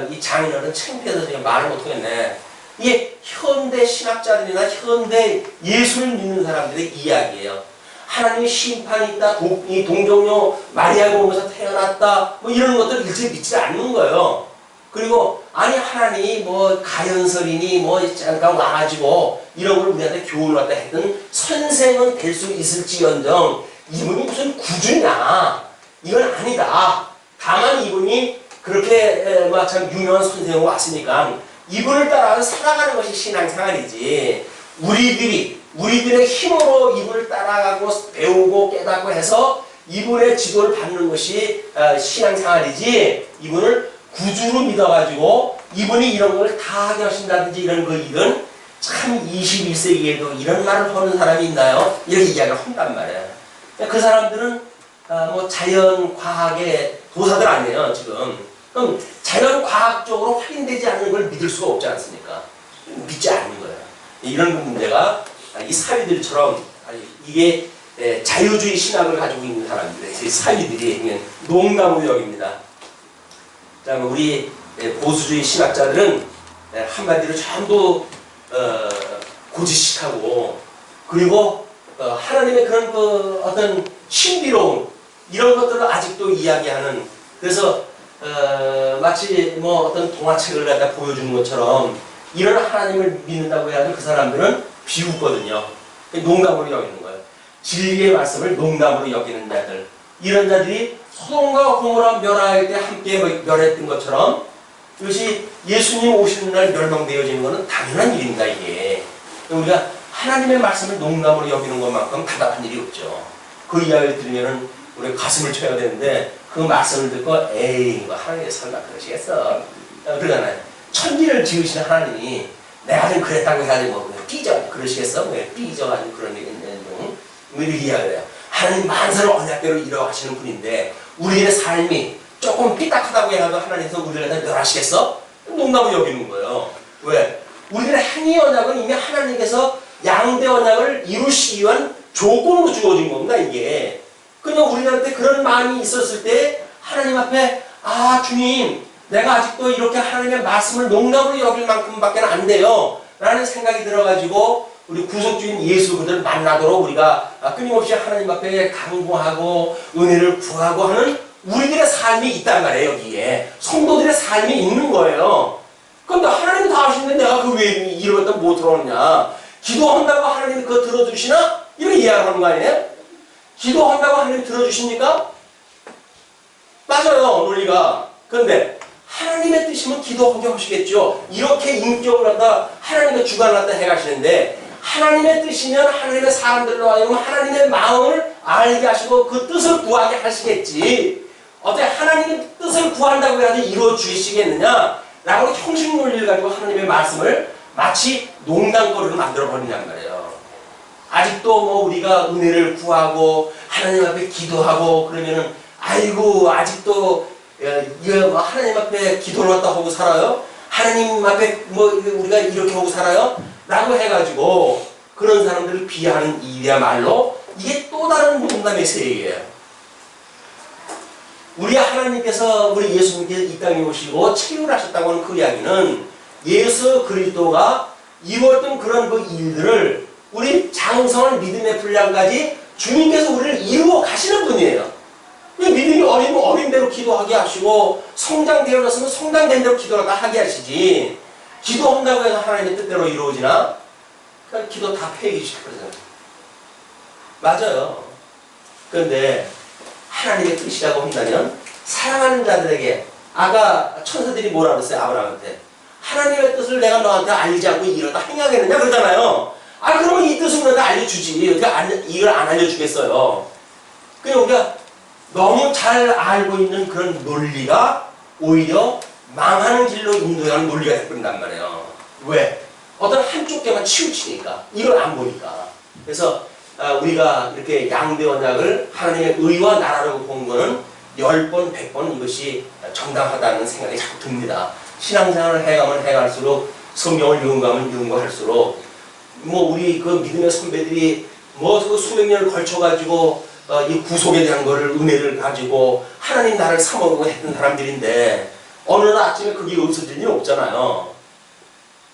이 장인어른 창피해서 제가 말을 못하겠네. 이게 현대 신학자들이나 현대 예수를 믿는 사람들의 이야기예요. 하나님의 심판이 있다, 이 동정녀 마리아 몸에서 태어났다, 뭐 이런 것들 일체 믿지 않는 거예요. 그리고 아니 하나님이 뭐 가연설이니 뭐 잠깐 와가지고 이런 걸 우리한테 교훈을 갖다 했던 선생은 될 수 있을지언정 이분이 무슨 구주냐 이건 아니다. 다만 이분이 그렇게 참 유명한 선생으로 왔으니까 이분을 따라서 살아가는 것이 신앙생활이지 우리들의 힘으로 이분을 따라가고 배우고 깨닫고 해서 이분의 지도를 받는 것이 신앙생활이지 이분을 구주로 믿어가지고 이분이 이런 걸 다 하게 하신다든지 이런 그 일은 참 21세기에도 이런 말을 하는 사람이 있나요? 이렇게 이야기를 한단 말이에요. 그 사람들은 뭐 자연과학의 도사들 아니에요 지금. 그럼 자연과학적으로 확인되지 않는 걸 믿을 수가 없지 않습니까? 믿지 않는 거예요. 이런 문제가 이 사위들처럼 이게 자유주의 신학을 가지고 있는 사람들, 사위들이 농담으로 여깁니다. 우리 보수주의 신학자들은 한마디로 전부 고지식하고 그리고 하나님의 그런 어떤 신비로움 이런 것들을 아직도 이야기하는 그래서 마치 뭐 어떤 동화책을 갖다 보여주는 것처럼 이런 하나님을 믿는다고 해야지 그 사람들은 비웃거든요. 농담으로 여기는 거예요. 진리의 말씀을 농담으로 여기는 자들 이런 자들이 소돔과 고모라 멸할 때 함께 멸했던 것처럼 이것이 예수님 오시는 날 멸망되어지는 것은 당연한 일입니다. 이게 우리가 하나님의 말씀을 농담으로 여기는 것만큼 답답한 일이 없죠. 그 이야기를 들으면 우리 가슴을 쳐야 되는데 그 말씀을 듣고 에이 뭐 하나님이 설마 그러시겠어 그러잖아요. 천지를 지으시는 하나님이 내가 좀 그랬다고 해가지고 뭐 삐져 그러시겠어? 왜 삐져가지고 그런 얘기는 뭐 이렇게 이야기를 해요. 하나님 만사를 언약대로 이뤄가시는 분인데 우리의 삶이 조금 삐딱하다고 해도 하나님께서 우리를 다 멸하시겠어? 농담으로 여기는 거예요. 왜? 우리들의 행위 언약은 이미 하나님께서 양대 언약을 이루시기 위한 조건으로 주어진 겁니다. 이게 그냥 우리한테 그런 마음이 있었을 때 하나님 앞에 아 주님 내가 아직도 이렇게 하나님의 말씀을 농담으로 여길 만큼밖에 안 돼요 라는 생각이 들어가지고 우리 구속주인 예수 그들을 만나도록 우리가 끊임없이 하나님 앞에 간구하고 은혜를 구하고 하는 우리들의 삶이 있단 말이에요. 여기에 성도들의 삶이 있는 거예요. 그런데 하나님이 다 하시는데 내가 그 왜 이런 것도 못 들어오느냐. 기도한다고 하나님이 그거 들어주시나? 이런 이야기하는 거 아니에요? 기도한다고 하나님이 들어주십니까? 맞아요 논리가. 그런데 하나님의 뜻이면 기도하게 하시겠죠. 이렇게 인격을 갖다 하나님의 주관을 갖다 해가시는데 하나님의 뜻이면 하나님의 사람들로 하여금 하나님의 마음을 알게 하시고 그 뜻을 구하게 하시겠지. 어때 하나님의 뜻을 구한다고 해야지 이루어 주시겠느냐 라고 형식 논리를 가지고 하나님의 말씀을 마치 농담거리로 만들어 버리냔 말이에요. 아직도 뭐 우리가 은혜를 구하고 하나님 앞에 기도하고 그러면은 아이고 아직도 이거 하나님 앞에 기도를 왔다 하고 살아요? 하나님 앞에 뭐 우리가 이렇게 하고 살아요? 라고 해가지고 그런 사람들을 비하하는 일이야말로 이게 또 다른 농담의 세계예요. 우리 하나님께서 우리 예수님께서 이 땅에 오시고 치유를 하셨다고 하는 그 이야기는 예수 그리스도가 이루었던 그런 그 일들을 우리 장성한 믿음의 분량까지 주님께서 우리를 이루어 가시는 분이에요. 믿음이 어리면 어린 대로 기도하게 하시고 성장되어졌으면 성장된 대로 기도를 하게 하시지 기도한다고 해서 하나님의 뜻대로 이루어지나? 그러니까 기도 다 폐기시켜버리잖아요. 맞아요. 그런데 하나님의 뜻이라고 한다면 사랑하는 자들에게 아까 천사들이 뭐라 그랬어요? 아브라함한테 하나님의 뜻을 내가 너한테 알리지 않고 이러다 행하겠느냐 그러잖아요. 그러면 이 뜻을 우리한테 알려주지. 이걸 안 알려주겠어요. 그냥 우리가 너무 잘 알고 있는 그런 논리가 오히려 망하는 길로 인도하는 논리가 되어버린단 말이에요. 왜? 어떤 한쪽 개만 치우치니까. 이걸 안 보니까. 그래서 우리가 이렇게 양대 언약을 하나님의 의와 나라라고 본 거는 10번, 100번 이것이 정당하다는 생각이 자꾸 듭니다. 신앙생활을 해가면 해갈수록 성경을 읽으면 읽을수록 뭐 우리 그 믿음의 선배들이 뭐 그 수백 년을 걸쳐가지고 이 구속에 대한 거를 은혜를 가지고 하나님 나라를 사모하고 했던 사람들인데 어느 날 아침에 그게 없어질 일은 없잖아요.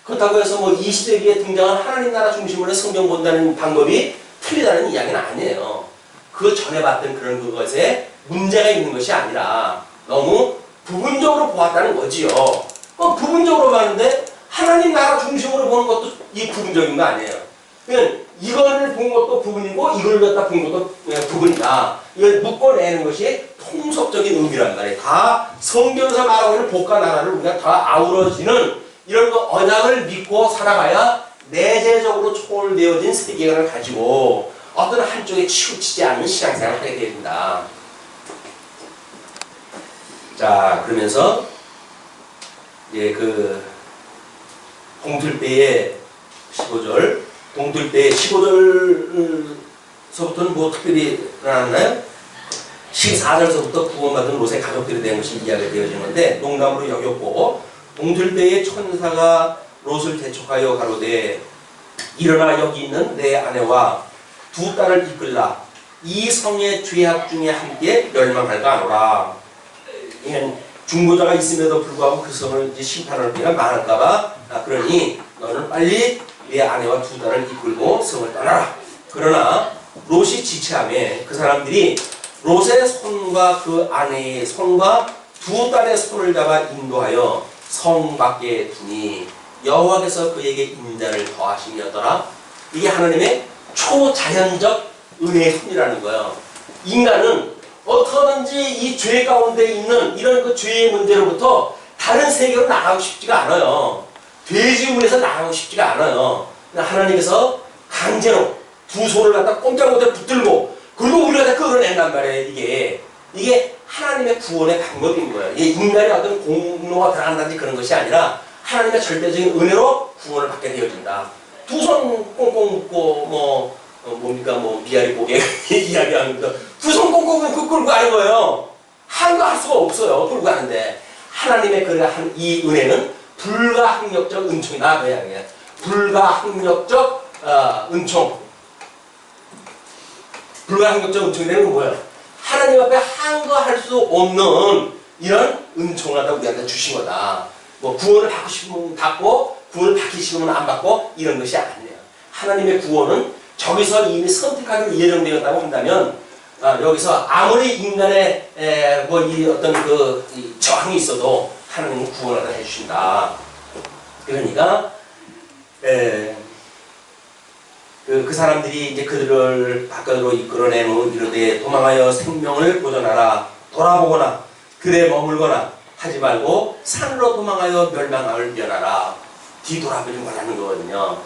그렇다고 해서 뭐 이 시대기에 등장한 하나님 나라 중심으로 성경 본다는 방법이 틀리다는 이야기는 아니에요. 그 전에 봤던 그런 그것에 문제가 있는 것이 아니라 너무 부분적으로 보았다는 거지요. 부분적으로 봤는데 하나님 나라 중심으로 보는 것도 이 부분적인 거 아니에요. 그냥 이거를 본 것도 부분이고 이걸 갖다 본 것도 부분이다. 이걸 묶어내는 것이 통속적인 의미란 말이에요. 다 성경에서 말하고 있는 복과 나라를 우리가 다 아우러지는 이런 거 언약을 믿고 살아가야 내재적으로 초월되어진 세계관을 가지고 어떤 한쪽에 치우치지 않는 신앙생활을 하게 됩니다. 자, 그러면서 그 동틀배의 15절, 동틀배의 15절서부터는 뭐 특별히 나왔나요? 14절서부터 구원받은 롯의 가족들에 대한 것이 이야기가 되어지는 건데 농담으로 여겼고 동틀배의 천사가 롯을 재촉하여 가로되 일어나 여기 있는 내 아내와 두 딸을 이끌라 이 성의 죄악 중에 함께 멸망할까 하노라. 이는 중보자가 있음에도 불구하고 그 성을 이제 심판할 때가 많을까봐 그러니 너는 빨리 내 아내와 두 딸을 이끌고 성을 떠나라. 그러나 롯이 지체하며 그 사람들이 롯의 손과 그 아내의 손과 두 딸의 손을 잡아 인도하여 성 밖에 두니 여호와께서 그에게 인자를 더하시려더라. 이게 하나님의 초자연적 은혜의 손이라는 거예요. 인간은 어떻게든지 이 죄 가운데 있는 이런 그 죄의 문제로부터 다른 세계로 나가고 싶지가 않아요. 돼지운에서 나가고 싶지가 않아요. 하나님께서 강제로 두 손을 갖다 꼼짝 못해 붙들고 그리고 우리가 다 끌어낸단 말이에요. 이게 하나님의 구원의 방법인 거예요. 이게 인간의 어떤 공로가 들어간다든지 그런 것이 아니라 하나님의 절대적인 은혜로 구원을 받게 되어진다. 두 손 꽁꽁 묶고 뭡니까 미아리 고개 이야기하는데 두 손 꽁꽁 묶고 끌고 가는 거예요. 한 거 할 수가 없어요. 끌고 가는데 하나님의 이 은혜는 불가항력적 은총이다. 그 이야기야. 불가항력적 은총. 불가항력적 은총이라는 건 뭐예요? 하나님 앞에 한 거 할 수 없는 이런 은총을 갖다 우리한테 주신 거다. 구원을 받고 싶으면 받고 구원을 받기 싫으면 안 받고 이런 것이 아니에요. 하나님의 구원은 저기서 이미 선택하기로 예정되었다고 한다면 여기서 아무리 인간의 이 어떤 이 저항이 있어도 하나님은 구원을 해주신다. 그러니까 그 사람들이 이제 그들을 바깥으로 이끌어내는 이르되 도망하여 생명을 보존하라. 돌아보거나 들에 머물거나 하지 말고 산으로 도망하여 멸망을 면하라. 뒤돌아보지 말라는 거거든요.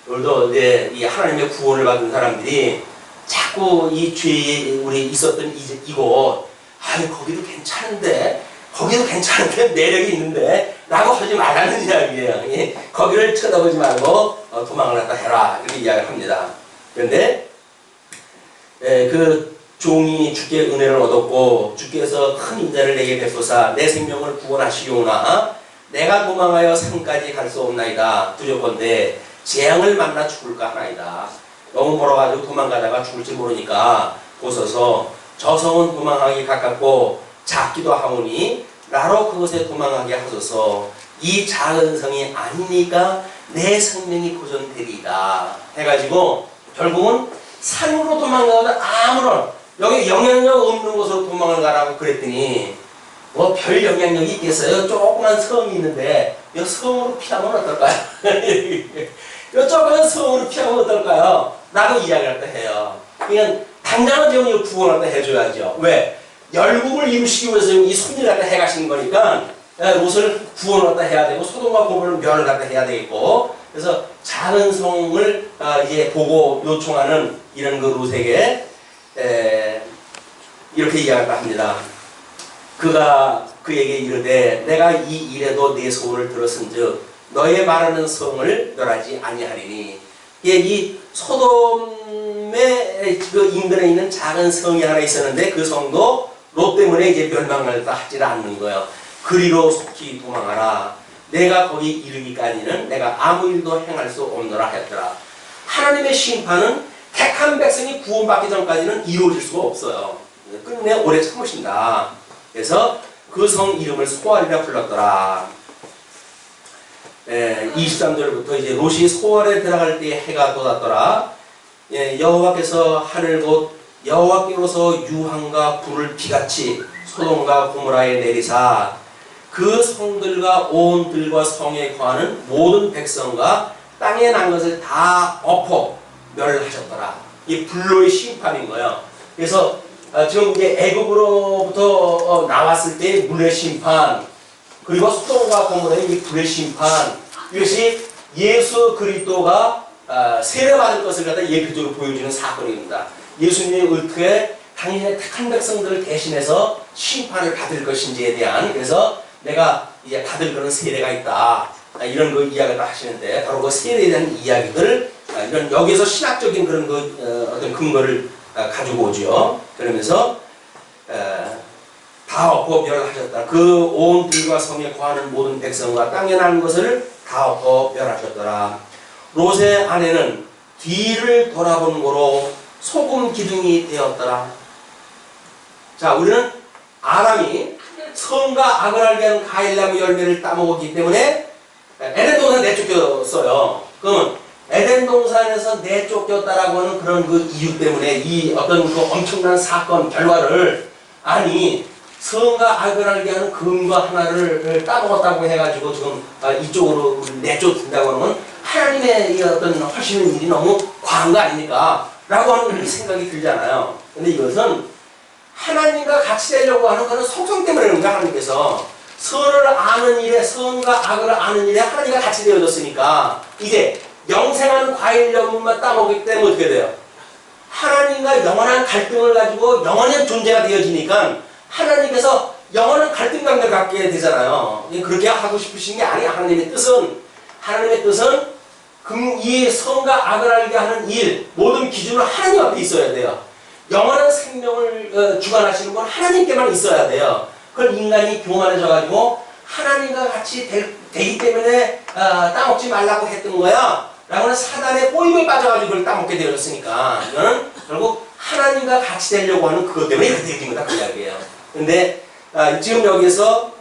오늘도 이제 이 하나님의 구원을 받은 사람들이 자꾸 이 죄에 우리 있었던 이곳 거기도 괜찮은데 매력이 있는데 라고 하지 말라는 이야기예요. 거기를 쳐다보지 말고 도망을 갖다 해라 이렇게 이야기를 합니다. 그런데 그 종이 주께 은혜를 얻었고 주께서 큰 인자를 내게 베푸사 내 생명을 구원하시려나 내가 도망하여 산까지 갈 수 없나이다. 두렵건대 재앙을 만나 죽을까 하나이다. 너무 멀어가지고 도망가다가 죽을지 모르니까 보소서 저 성은 도망하기 가깝고 작기도 하오니 나로 그곳에 도망하게 하소서. 이 작은 성이 아니니까 내 생명이 보존되리이다. 해가지고 결국은 산으로 도망가도 아무런 여기 영향력 없는 곳으로 도망을 가라고 그랬더니 뭐 별 영향력이 있겠어요? 조그만 성이 있는데 이 성으로 피하면 어떨까요? 이 조그만 성으로 피하면 어떨까요? 나도 이야기할 때 해요. 그냥 당장은 지금 구원할 때 해줘야죠. 왜? 열국을 이루시기 위해서 이 손을 갖다 해가신 거니까 롯을 구원을 갖다 해야 되고 소돔과 고모를 멸을 갖다 해야 되겠고 그래서 작은 성을 이제 보고 요청하는 이런 그 롯에게 이렇게 이야기를 합니다. 그가 그에게 이르되 내가 이 일에도 내 소원을 들었은즉 너의 말하는 성을 멸하지 아니하리니. 이 소돔의 그 인근에 있는 작은 성이 하나 있었는데 그 성도 롯 때문에 이제 멸망을 하지 않는 거예요. 그리로 속히 도망하라. 내가 거기 이르기까지는 내가 아무 일도 행할 수 없노라 했더라. 하나님의 심판은 택한 백성이 구원받기 전까지는 이루어질 수가 없어요. 끝내 오래 참으신다. 그래서 그 성 이름을 소알이라 불렀더라. 23절부터 이제 롯이 소알에 들어갈 때 해가 돋았더라. 여호와께서 하늘 곧 여호와께로서 유황과 불을 비같이 소돔과 고모라에 내리사 그 성들과 온 들과 성에 거하는 모든 백성과 땅에 난 것을 다 엎어 멸하셨더라. 이 불로의 심판인 거예요. 그래서 지금 이제 애굽으로부터 나왔을 때 물의 심판, 그리고 소돔과 고모라의 이 불의 심판, 이것이 예수 그리스도가 세례받을 것을 갖다 예표적으로 보여주는 사건입니다. 예수님이 어떻게 당신의 택한 백성들을 대신해서 심판을 받을 것인지에 대한, 그래서 내가 이제 받을 그런 세례가 있다, 이런 거 이야기를 하시는데, 바로 그 세례에 대한 이야기들, 이런 여기서 신학적인 그런 그 어떤 근거를 가지고 오죠. 그러면서 다 엎어 멸하셨다. 그 온 들과 성에 거하는 모든 백성과 땅에 난 것을 다 엎어 멸하셨더라. 롯의 아내는 뒤를 돌아본 거로 소금 기둥이 되었더라. 자, 우리는 아람이 성과 악을 알게 하는 과일나무 열매를 따먹었기 때문에 에덴 동산 내쫓겼어요. 그러면 에덴 동산에서 내쫓겼다라고 하는 그런 그 이유 때문에 이 어떤 그 엄청난 사건 결과를, 아니 성과 악을 알게 하는 금과 하나를 따먹었다고 해가지고 지금 이쪽으로 내쫓는다고 하는 건 하나님의 이 어떤 하시는 일이 너무 과한 거 아닙니까? 라고 하는 생각이 들잖아요. 근데 이것은 하나님과 같이 되려고 하는 것은 속성 때문에 그런가. 하나님께서 선을 아는 일에, 선과 악을 아는 일에 하나님과 같이 되어졌으니까 이제 영생하는 과일 열매만 따먹기 때문에 어떻게 돼요? 하나님과 영원한 갈등을 가지고 영원한 존재가 되어지니까 하나님께서 영원한 갈등 관계를 갖게 되잖아요. 그렇게 하고 싶으신 게 아니에요. 하나님의 뜻은 이 선과 악을 알게 하는 일, 모든 기준은 하나님 앞에 있어야 돼요. 영원한 생명을 주관하시는 건 하나님께만 있어야 돼요. 그걸 인간이 교만해져가지고 하나님과 같이 되기 때문에 따먹지 말라고 했던 거야 라고는 사단의 꼬임에 빠져가지고 그걸 따먹게 되었으니까 이거는 결국 하나님과 같이 되려고 하는 그것 때문에 이렇게 되어진 거다, 그 이야기예요. 근데 지금 여기서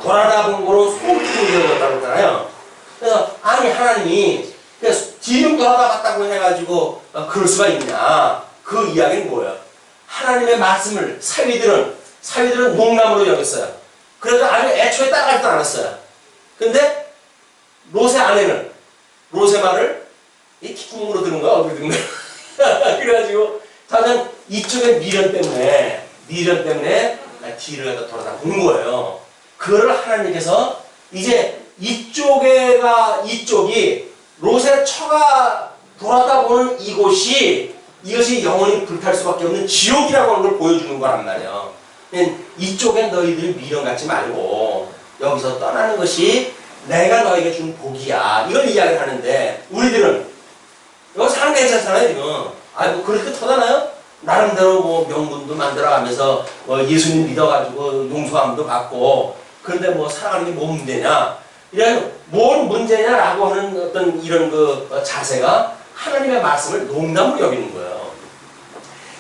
돌아다 본 거로 소금기둥이 되어졌다고 했잖아요. 그래서 아니 하나님이 뒤로 돌아다 봤다고 해가지고 그럴 수가 있냐. 그 이야기는 뭐예요? 하나님의 말씀을 사위들은 농담으로 여겼어요. 그래서 아주 애초에 따라가지도 않았어요. 근데 롯의 아내는 롯의 말을 이 귓구멍으로 들은 거야, 어디 들은 거야? 그래가지고 자는 이쪽의 미련 때문에 뒤를 갖다 돌아다 본 거예요. 그거를 하나님께서 이제 이쪽이 롯의 처가 돌아다 보는 이것이 영원히 불탈 수밖에 없는 지옥이라고 하는 걸 보여주는 거란 말이에요. 이쪽에 너희들이 미련 갖지 말고 여기서 떠나는 것이 내가 너에게 준 복이야, 이걸 이야기를 하는데 우리들은 이거 사는 게 괜찮잖아요 지금. 뭐 그렇게 터다나요? 나름대로 뭐 명분도 만들어가면서 예수님 믿어가지고 용서함도 받고 그런데 뭐 사랑하는 게 뭐 문제냐? 이런 뭘 문제냐라고 하는 어떤 이런 그 자세가 하나님의 말씀을 농담으로 여기는 거예요.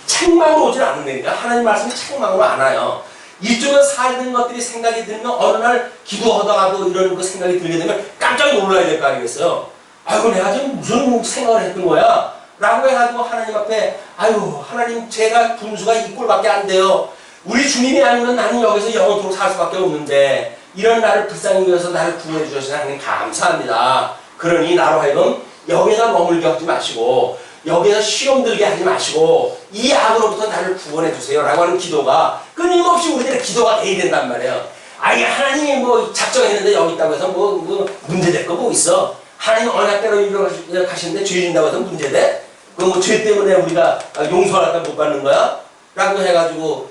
책망으로 오질 않는다니까. 하나님 말씀이 책망으로 안 와요. 이쪽은 사는 것들이 생각이 들면 어느 날 기도하다가도 이런 그 생각이 들게 되면 깜짝 놀라야 될 거 아니겠어요? 아이고 내가 지금 무슨 생각을 했던 거야? 라고 해가지고 하나님 앞에 아유 하나님 제가 분수가 이 꼴밖에 안 돼요. 우리 주님이 아니면 나는 여기서 영원토록 살 수밖에 없는데 이런 나를 불쌍히 여겨서 나를 구원해 주셔서 하나님 감사합니다. 그러니 나로 하여금 여기서 머물게 하지 마시고 여기서 시험 들게 하지 마시고 이 악으로부터 나를 구원해 주세요 라고 하는 기도가 끊임없이 우리들의 기도가 돼야 된단 말이에요. 아니 하나님이 뭐 작정했는데 여기 있다고 해서 뭐 문제될 거 뭐 있어. 하나님 언약대로 일어가시는데 죄 짓는다고 해서 문제돼? 그 뭐 죄 때문에 우리가 용서하다 못 받는 거야? 라고 해가지고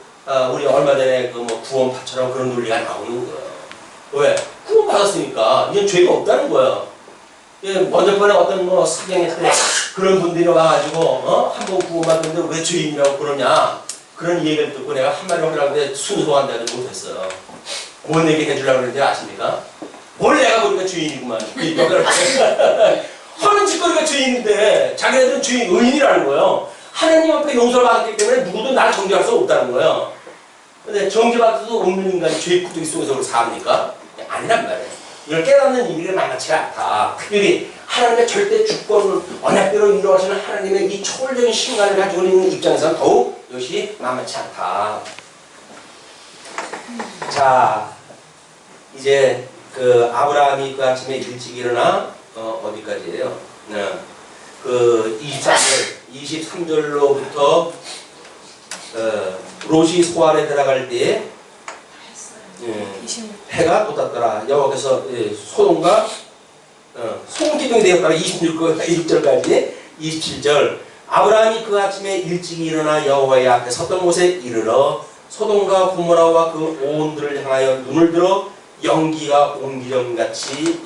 우리 얼마 전에 그 뭐 구원파처럼 그런 논리가 나오는 거예요. 왜? 구원 받았으니까 이제 죄가 없다는 거예요. 예, 먼저 번에 어떤 뭐 사경에 그런 분들이 와가지고 한 번 구원받았는데 왜 죄인이라고 그러냐 그런 얘기를 듣고 내가 한마디 하려고 했는데 순소한다고 못했어요. 뭔 얘기 해주려고 그러는지 아십니까? 뭘 내가 보니까 죄인이구만. 하는 짓거리가 죄인인데 자기네들은 죄인 의인이라는 거예요. 하나님 앞에 용서를 받았기 때문에 누구도 나를 정죄할 수 없다는 거예요. 근데 정죄받을 수 없는 인간이 죄 구덩이 속에서 삽니까? 아니란 말이에요. 이걸 깨닫는 일이 만만치 않다. 특별히 하나님의 절대 주권 언약대로 이루어지는 하나님의 이 초월적인 신간을 가지고 있는 입장에서는 더욱 이것이 만만치 않다. 자, 이제 그 아브라함이 그 아침에 일찍 일어나 어디까지예요? 그 23절로부터 롯이 소알에 들어갈 때에 해가 돋았더라. 여기서 소돔과 소금기둥이 되었더라. 26절까지 27절 아브라함이 그 아침에 일찍 일어나 여호와의 앞에 섰던 곳에 이르러 소돔과 고모라와 그 오온들을 향하여 눈을 들어 연기가 옹기종같이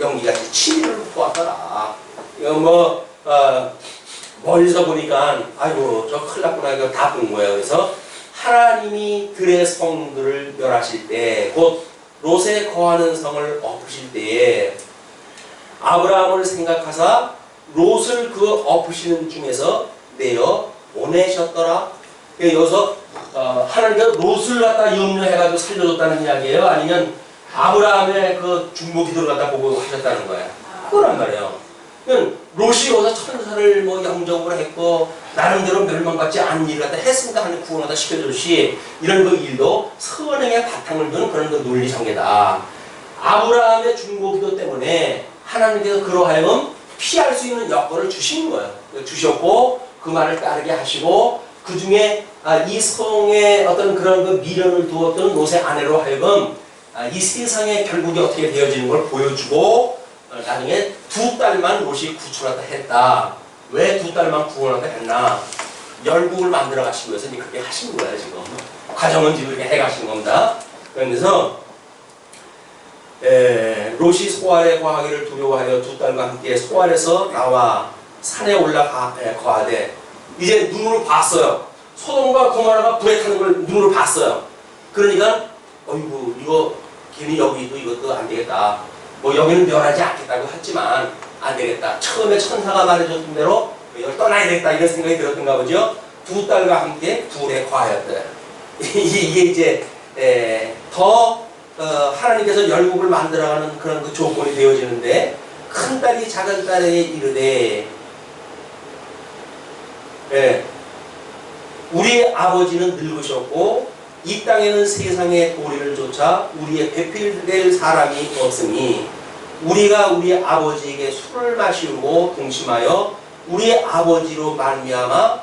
치밀을 보았더라. 이거 뭐 멀리서 보니까 아이고 저 큰일 났구나 이거 다 본 거예요. 그래서 하나님이 들의 성들을 멸하실 때 곧 롯에 거하는 성을 엎으실 때에 아브라함을 생각하사 롯을 그 엎으시는 중에서 내어 보내셨더라. 여기서 하나님께서 롯을 갖다 염려해가지고 살려줬다는 이야기예요? 아니면 아브라함의 그 중보 기도를 갖다 보고 하셨다는 거예요? 그거란 말이에요. 롯이 여기서 천사를 뭐 영적으로 했고 나름대로 멸망받지 않은 일을 갖다 했으니까 하나님 구원하다 시켜줬시 이런 그 일도 선행의 바탕을 두는 그런 그 논리 전개다. 아브라함의 중보 기도 때문에 하나님께서 그로 하여금 피할 수 있는 여건을 주신 거예요. 주셨고 그 말을 따르게 하시고 그 중에 이 성에 어떤 그런 그 미련을 두었던 롯의 아내로 하여금 이 세상에 결국에 어떻게 되어지는 걸 보여주고 나중에 2딸만 롯이 구출하다 했다. 왜 2딸만 구원하다 했나? 열국을 만들어 가시기 위해서 그렇게 하신 거예요. 지금 과정은 지금 그렇게 해가신 겁니다. 그래서 롯이 소알에 거하기를 두려워하여 2딸과 함께 소알에서 나와 산에 올라가 거하되 이제 눈으로 봤어요. 소돔과 고모라가 불에 타는 걸 눈으로 봤어요. 그러니까 어이구 이거 괜히 여기도 이것도 안 되겠다. 뭐 여기는 멸하지 않겠다고 했지만 안 되겠다. 처음에 천사가 말해줬던 대로 여기 떠나야 되겠다 이런 생각이 들었던가 보죠. 2딸과 함께 불에 거하였대. 이게 이제 더 하나님께서 열국을 만들어가는 그런 그 조건이 되어지는데 큰 딸이 작은 딸에게 이르되 우리 아버지는 늙으셨고 이 땅에는 세상의 도리를 쫓아 우리의 배필될 사람이 없으니 우리가 우리 아버지에게 술을 마시고 동심하여 우리 아버지로 말미암아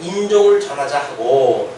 인종을 전하자 하고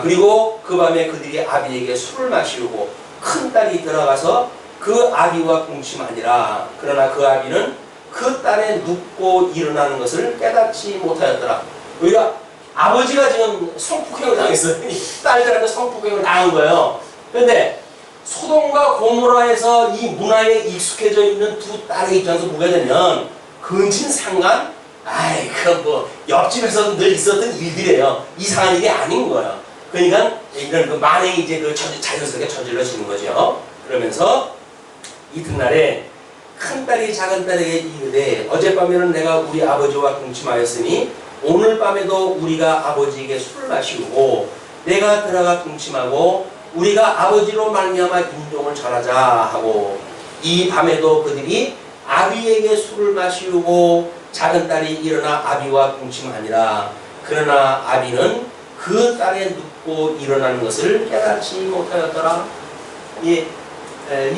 그리고 그 밤에 그들이 아비에게 술을 마시고 큰 딸이 들어가서 그 아비와 동침하니라. 그러나 그 아비는 그 딸의 눕고 일어나는 것을 깨닫지 못하였더라. 우리가 아버지가 지금 성폭행을 당했어요. 딸들한테 성폭행을 당한 거예요. 그런데 소돔과 고모라에서 이 문화에 익숙해져 있는 2딸의 입장에서 보게 되면 근친상간 아이 그 뭐 옆집에서 늘 있었던 일들이에요. 이상한 일이 아닌 거예요. 그러니까 이런 그 만행이 이제 그 자연스럽게 저질러지는 거죠. 그러면서 이튿날에 큰딸이 작은딸에게 이르되 어젯밤에는 내가 우리 아버지와 동침하였으니 오늘 밤에도 우리가 아버지에게 술을 마시고 내가 들어가 동침하고 우리가 아버지로 말미암아 인종을 전하자 하고 이 밤에도 그들이 아비에게 술을 마시고 작은딸이 일어나 아비와 동침하니라. 그러나 아비는 그 딸의 눕고 일어나는 것을 깨닫지 못하였더라. 이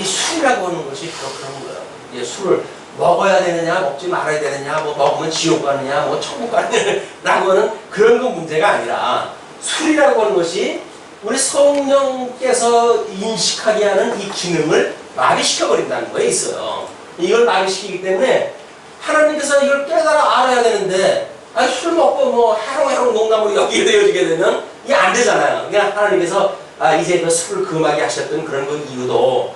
술이라고 하는 것이 그런 거예요. 술을 먹어야 되느냐 먹지 말아야 되느냐 뭐 먹으면 지옥 가느냐 뭐 천국 가느냐라고 하는 그런 거 문제가 아니라 술이라고 하는 것이 우리 성령께서 인식하게 하는 이 기능을 마비시켜버린다는 거에 있어요. 이걸 마비시키기 때문에 하나님께서 이걸 깨달아 알아야 되는데 술 먹고 뭐 해롱해롱 농담으로 여기에 되어지게 되면 이게 안 되잖아요. 그냥 하나님께서 이제 그 술을 금하게 하셨던 그런 그 이유도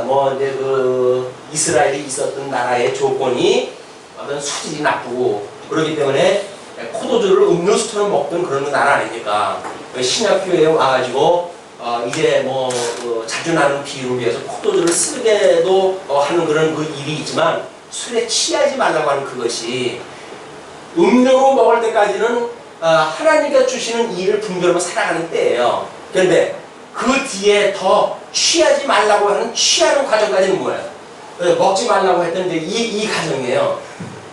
뭐 이제 그 이스라엘이 있었던 나라의 조건이 어떤 수질이 나쁘고 그러기 때문에 포도주를 음료수처럼 먹던 그런 나라 아닙니까? 신약교회에 와가지고 이제 뭐 자주 나는 비유를 위해서 포도주를 쓰게도 하는 그런 그 일이 있지만 술에 취하지 말라고 하는 그것이 음료로 먹을 때까지는 하나님께서 주시는 일을 분별하며 살아가는 때예요. 그런데 그 뒤에 더 취하지 말라고 하는 취하는 과정까지는 뭐예요? 먹지 말라고 했던 이 과정이에요.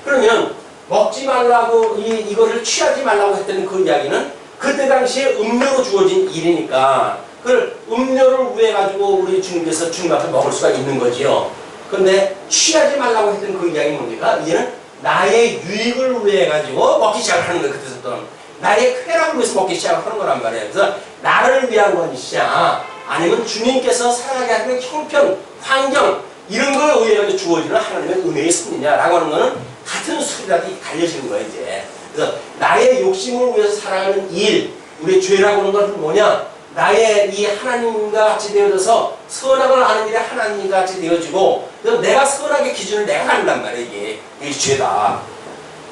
그러면 먹지 말라고 이거를 취하지 말라고 했던 그 이야기는 그때 당시에 음료로 주어진 일이니까 그걸 음료를 위해 가지고 우리 주님께서 주님 앞에 먹을 수가 있는 거지요. 그런데 취하지 말라고 했던 그 이야기는 뭡니까? 이제는 나의 유익을 위해 가지고 먹기 시작하는 거예요. 그때부터 나의 쾌락을 위해서 먹기 시작하는 거란 말이에요. 그래서 나를 위한 것이냐 아니면 주님께서 살아가게 하는 형편, 환경 이런 거에 의해 주어지는 하나님의 은혜의 선이냐라고 하는 거는 같은 술이라도 달려지는 거예요. 이제 그래서 나의 욕심을 위해서 살아가는 일, 우리의 죄라고 하는 것은 뭐냐? 나의 이 하나님과 같이 되어져서 선악을 아는 일이 하나님과 같이 되어지고 그래서 내가 선악의 기준을 내가 갖는단 말이에요. 이게 죄다.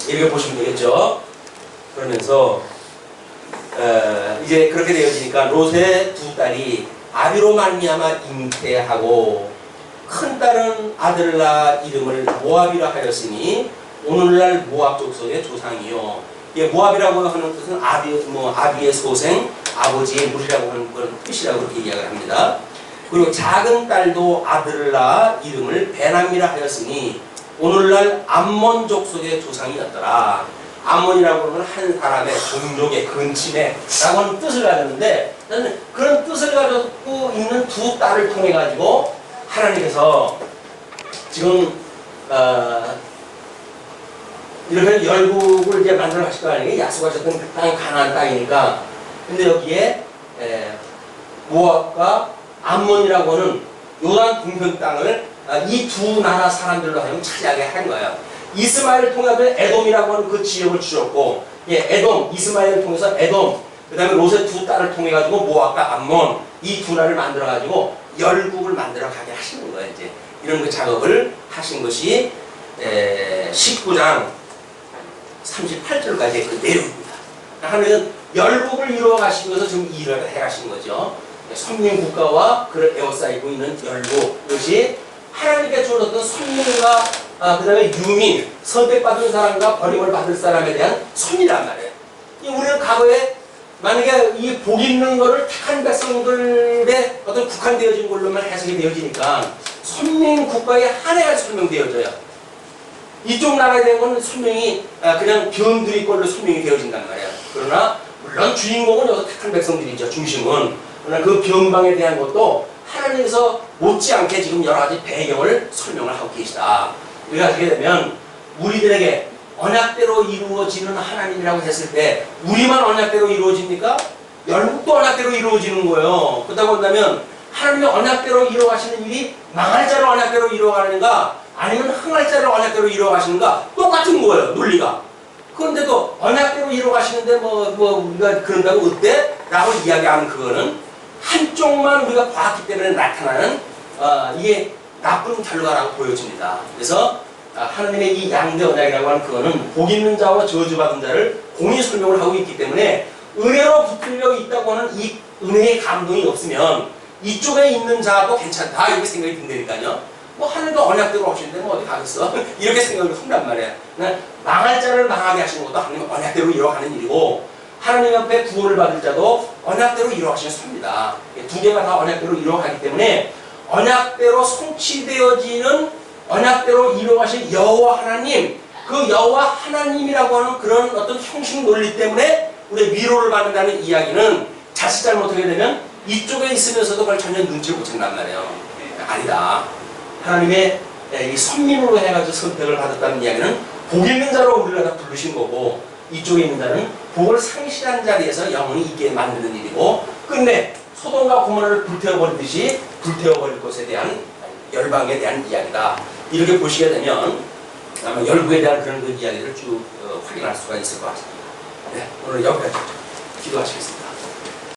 이렇게 보시면 되겠죠. 그러면서 이제 그렇게 되어지니까 롯의 두 딸이 아비로 말미암아 잉태하고 큰 딸은 아들라 이름을 모압이라 하였으니 오늘날 모압 족속의 조상이요. 모압이라고 하는 뜻은 아비의 소생, 아버지의 무리라고 하는 그런 뜻이라고 그렇게 이야기를 합니다. 그리고 작은 딸도 아들라 이름을 베람이라 하였으니 오늘날 암몬 족속의 조상이었더라. 암몬이라고 하는 한 사람의 종족의 근친에라고 하는 뜻을 가졌는데 그런 뜻을 가지고 있는 두 딸을 통해 가지고 하나님께서 지금 이렇게 열국을 이제 만들어 가실 거 아니에요. 약속하셨던 그 땅이 가나안 땅이니까. 근데 여기에 모압과 암몬이라고 하는 요단 동편 땅을 이 두 나라 사람들로 하여금 차지하게 한 거예요. 이스마엘을 통해서 에돔이라고 하는 그 지역을 주셨고, 에돔, 이스마엘을 통해서 에돔, 그 다음에 롯의 두 딸을 통해 가지고 모압과 암몬 이 두 나라를 만들어 가지고 열국을 만들어 가게 하시는 거예요. 이제 이런 그 작업을 하신 것이 19장 38절까지의 그 내용입니다. 하나님은 열국을 이루어 가시기 위해서 지금 일을 해 가신 거죠. 선민 국가와 그를 에워싸이고 있는 열국, 이것이 하나님께 주었던 선민과 그 다음에 유민, 선택받은 사람과 버림을 받을 사람에 대한 선이란 말이에요. 우리는 과거에 만약에 이 복 있는 거를 택한 백성들의 어떤 국한되어진 걸로만 해석이 되어지니까 선민 국가에 한해가 설명되어져요. 이쪽 나라에 대한 건 설명이 그냥 병들이 걸로 설명이 되어진단 말이에요. 그러나 물론 주인공은 여기서 택한 백성들이죠. 중심은. 그러나 그 변방에 대한 것도 하나님께서 못지않게 지금 여러 가지 배경을 설명을 하고 계시다. 이렇게 하게 되면 우리들에게 언약대로 이루어지는 하나님이라고 했을 때 우리만 언약대로 이루어집니까? 열국도 언약대로 이루어지는 거예요. 그렇다고 한다면 하나님의 언약대로 이루어가시는 일이 망할 자로 언약대로 이루어가는가 아니면 흥할 자로 언약대로 이루어가시는가 똑같은 거예요. 논리가. 그런데도 언약대로 이루어가시는데 우리가 그런다고 어때? 라고 이야기하는 그거는 한쪽만 우리가 봤기 때문에 나타나는 이게 나쁜 결과라고 보여집니다. 그래서 하나님의 이 양대 언약이라고 하는 그거는 복 있는 자와 저주받은 자를 공히 설명을 하고 있기 때문에 은혜로 붙들려 있다고 하는 이 은혜의 감동이 없으면 이쪽에 있는 자도 괜찮다 이렇게 생각이 든다니까요. 뭐 하늘도 언약대로 하시는데 뭐 어디 가겠어? 이렇게 생각을 한단 말이에요. 망할 자를 망하게 하시는 것도 하나님 언약대로 이루어가는 일이고 하나님 앞에 구원을 받을 자도 언약대로 이루어가시는 수입니다. 두 개가 다 언약대로 이루어가기 때문에 언약대로 성취되어지는 언약대로 이루어가신 여호와 하나님, 그 여호와 하나님이라고 하는 그런 어떤 형식 논리 때문에 우리 위로를 받는다는 이야기는 자칫 잘못하게 되면 이쪽에 있으면서도 그걸 전혀 눈치를 못 챈단 말이에요. 아니다. 하나님의 이 선민으로 해가지고 선택을 받았다는 이야기는 복 있는 자로 우리를 다 부르신 거고 이쪽에 있는 자는 복을 상실한 자리에서 영원히 있게 만드는 일이고 끝내 소돔과 고모라를 불태워버리듯이 불태워버릴 것에 대한 열방에 대한 이야기다. 이렇게 보시게 되면 아마 열국에 대한 그런 그 이야기를 쭉 확인할 수가 있을 것 같습니다. 네, 오늘 여기까지 기도하시겠습니다.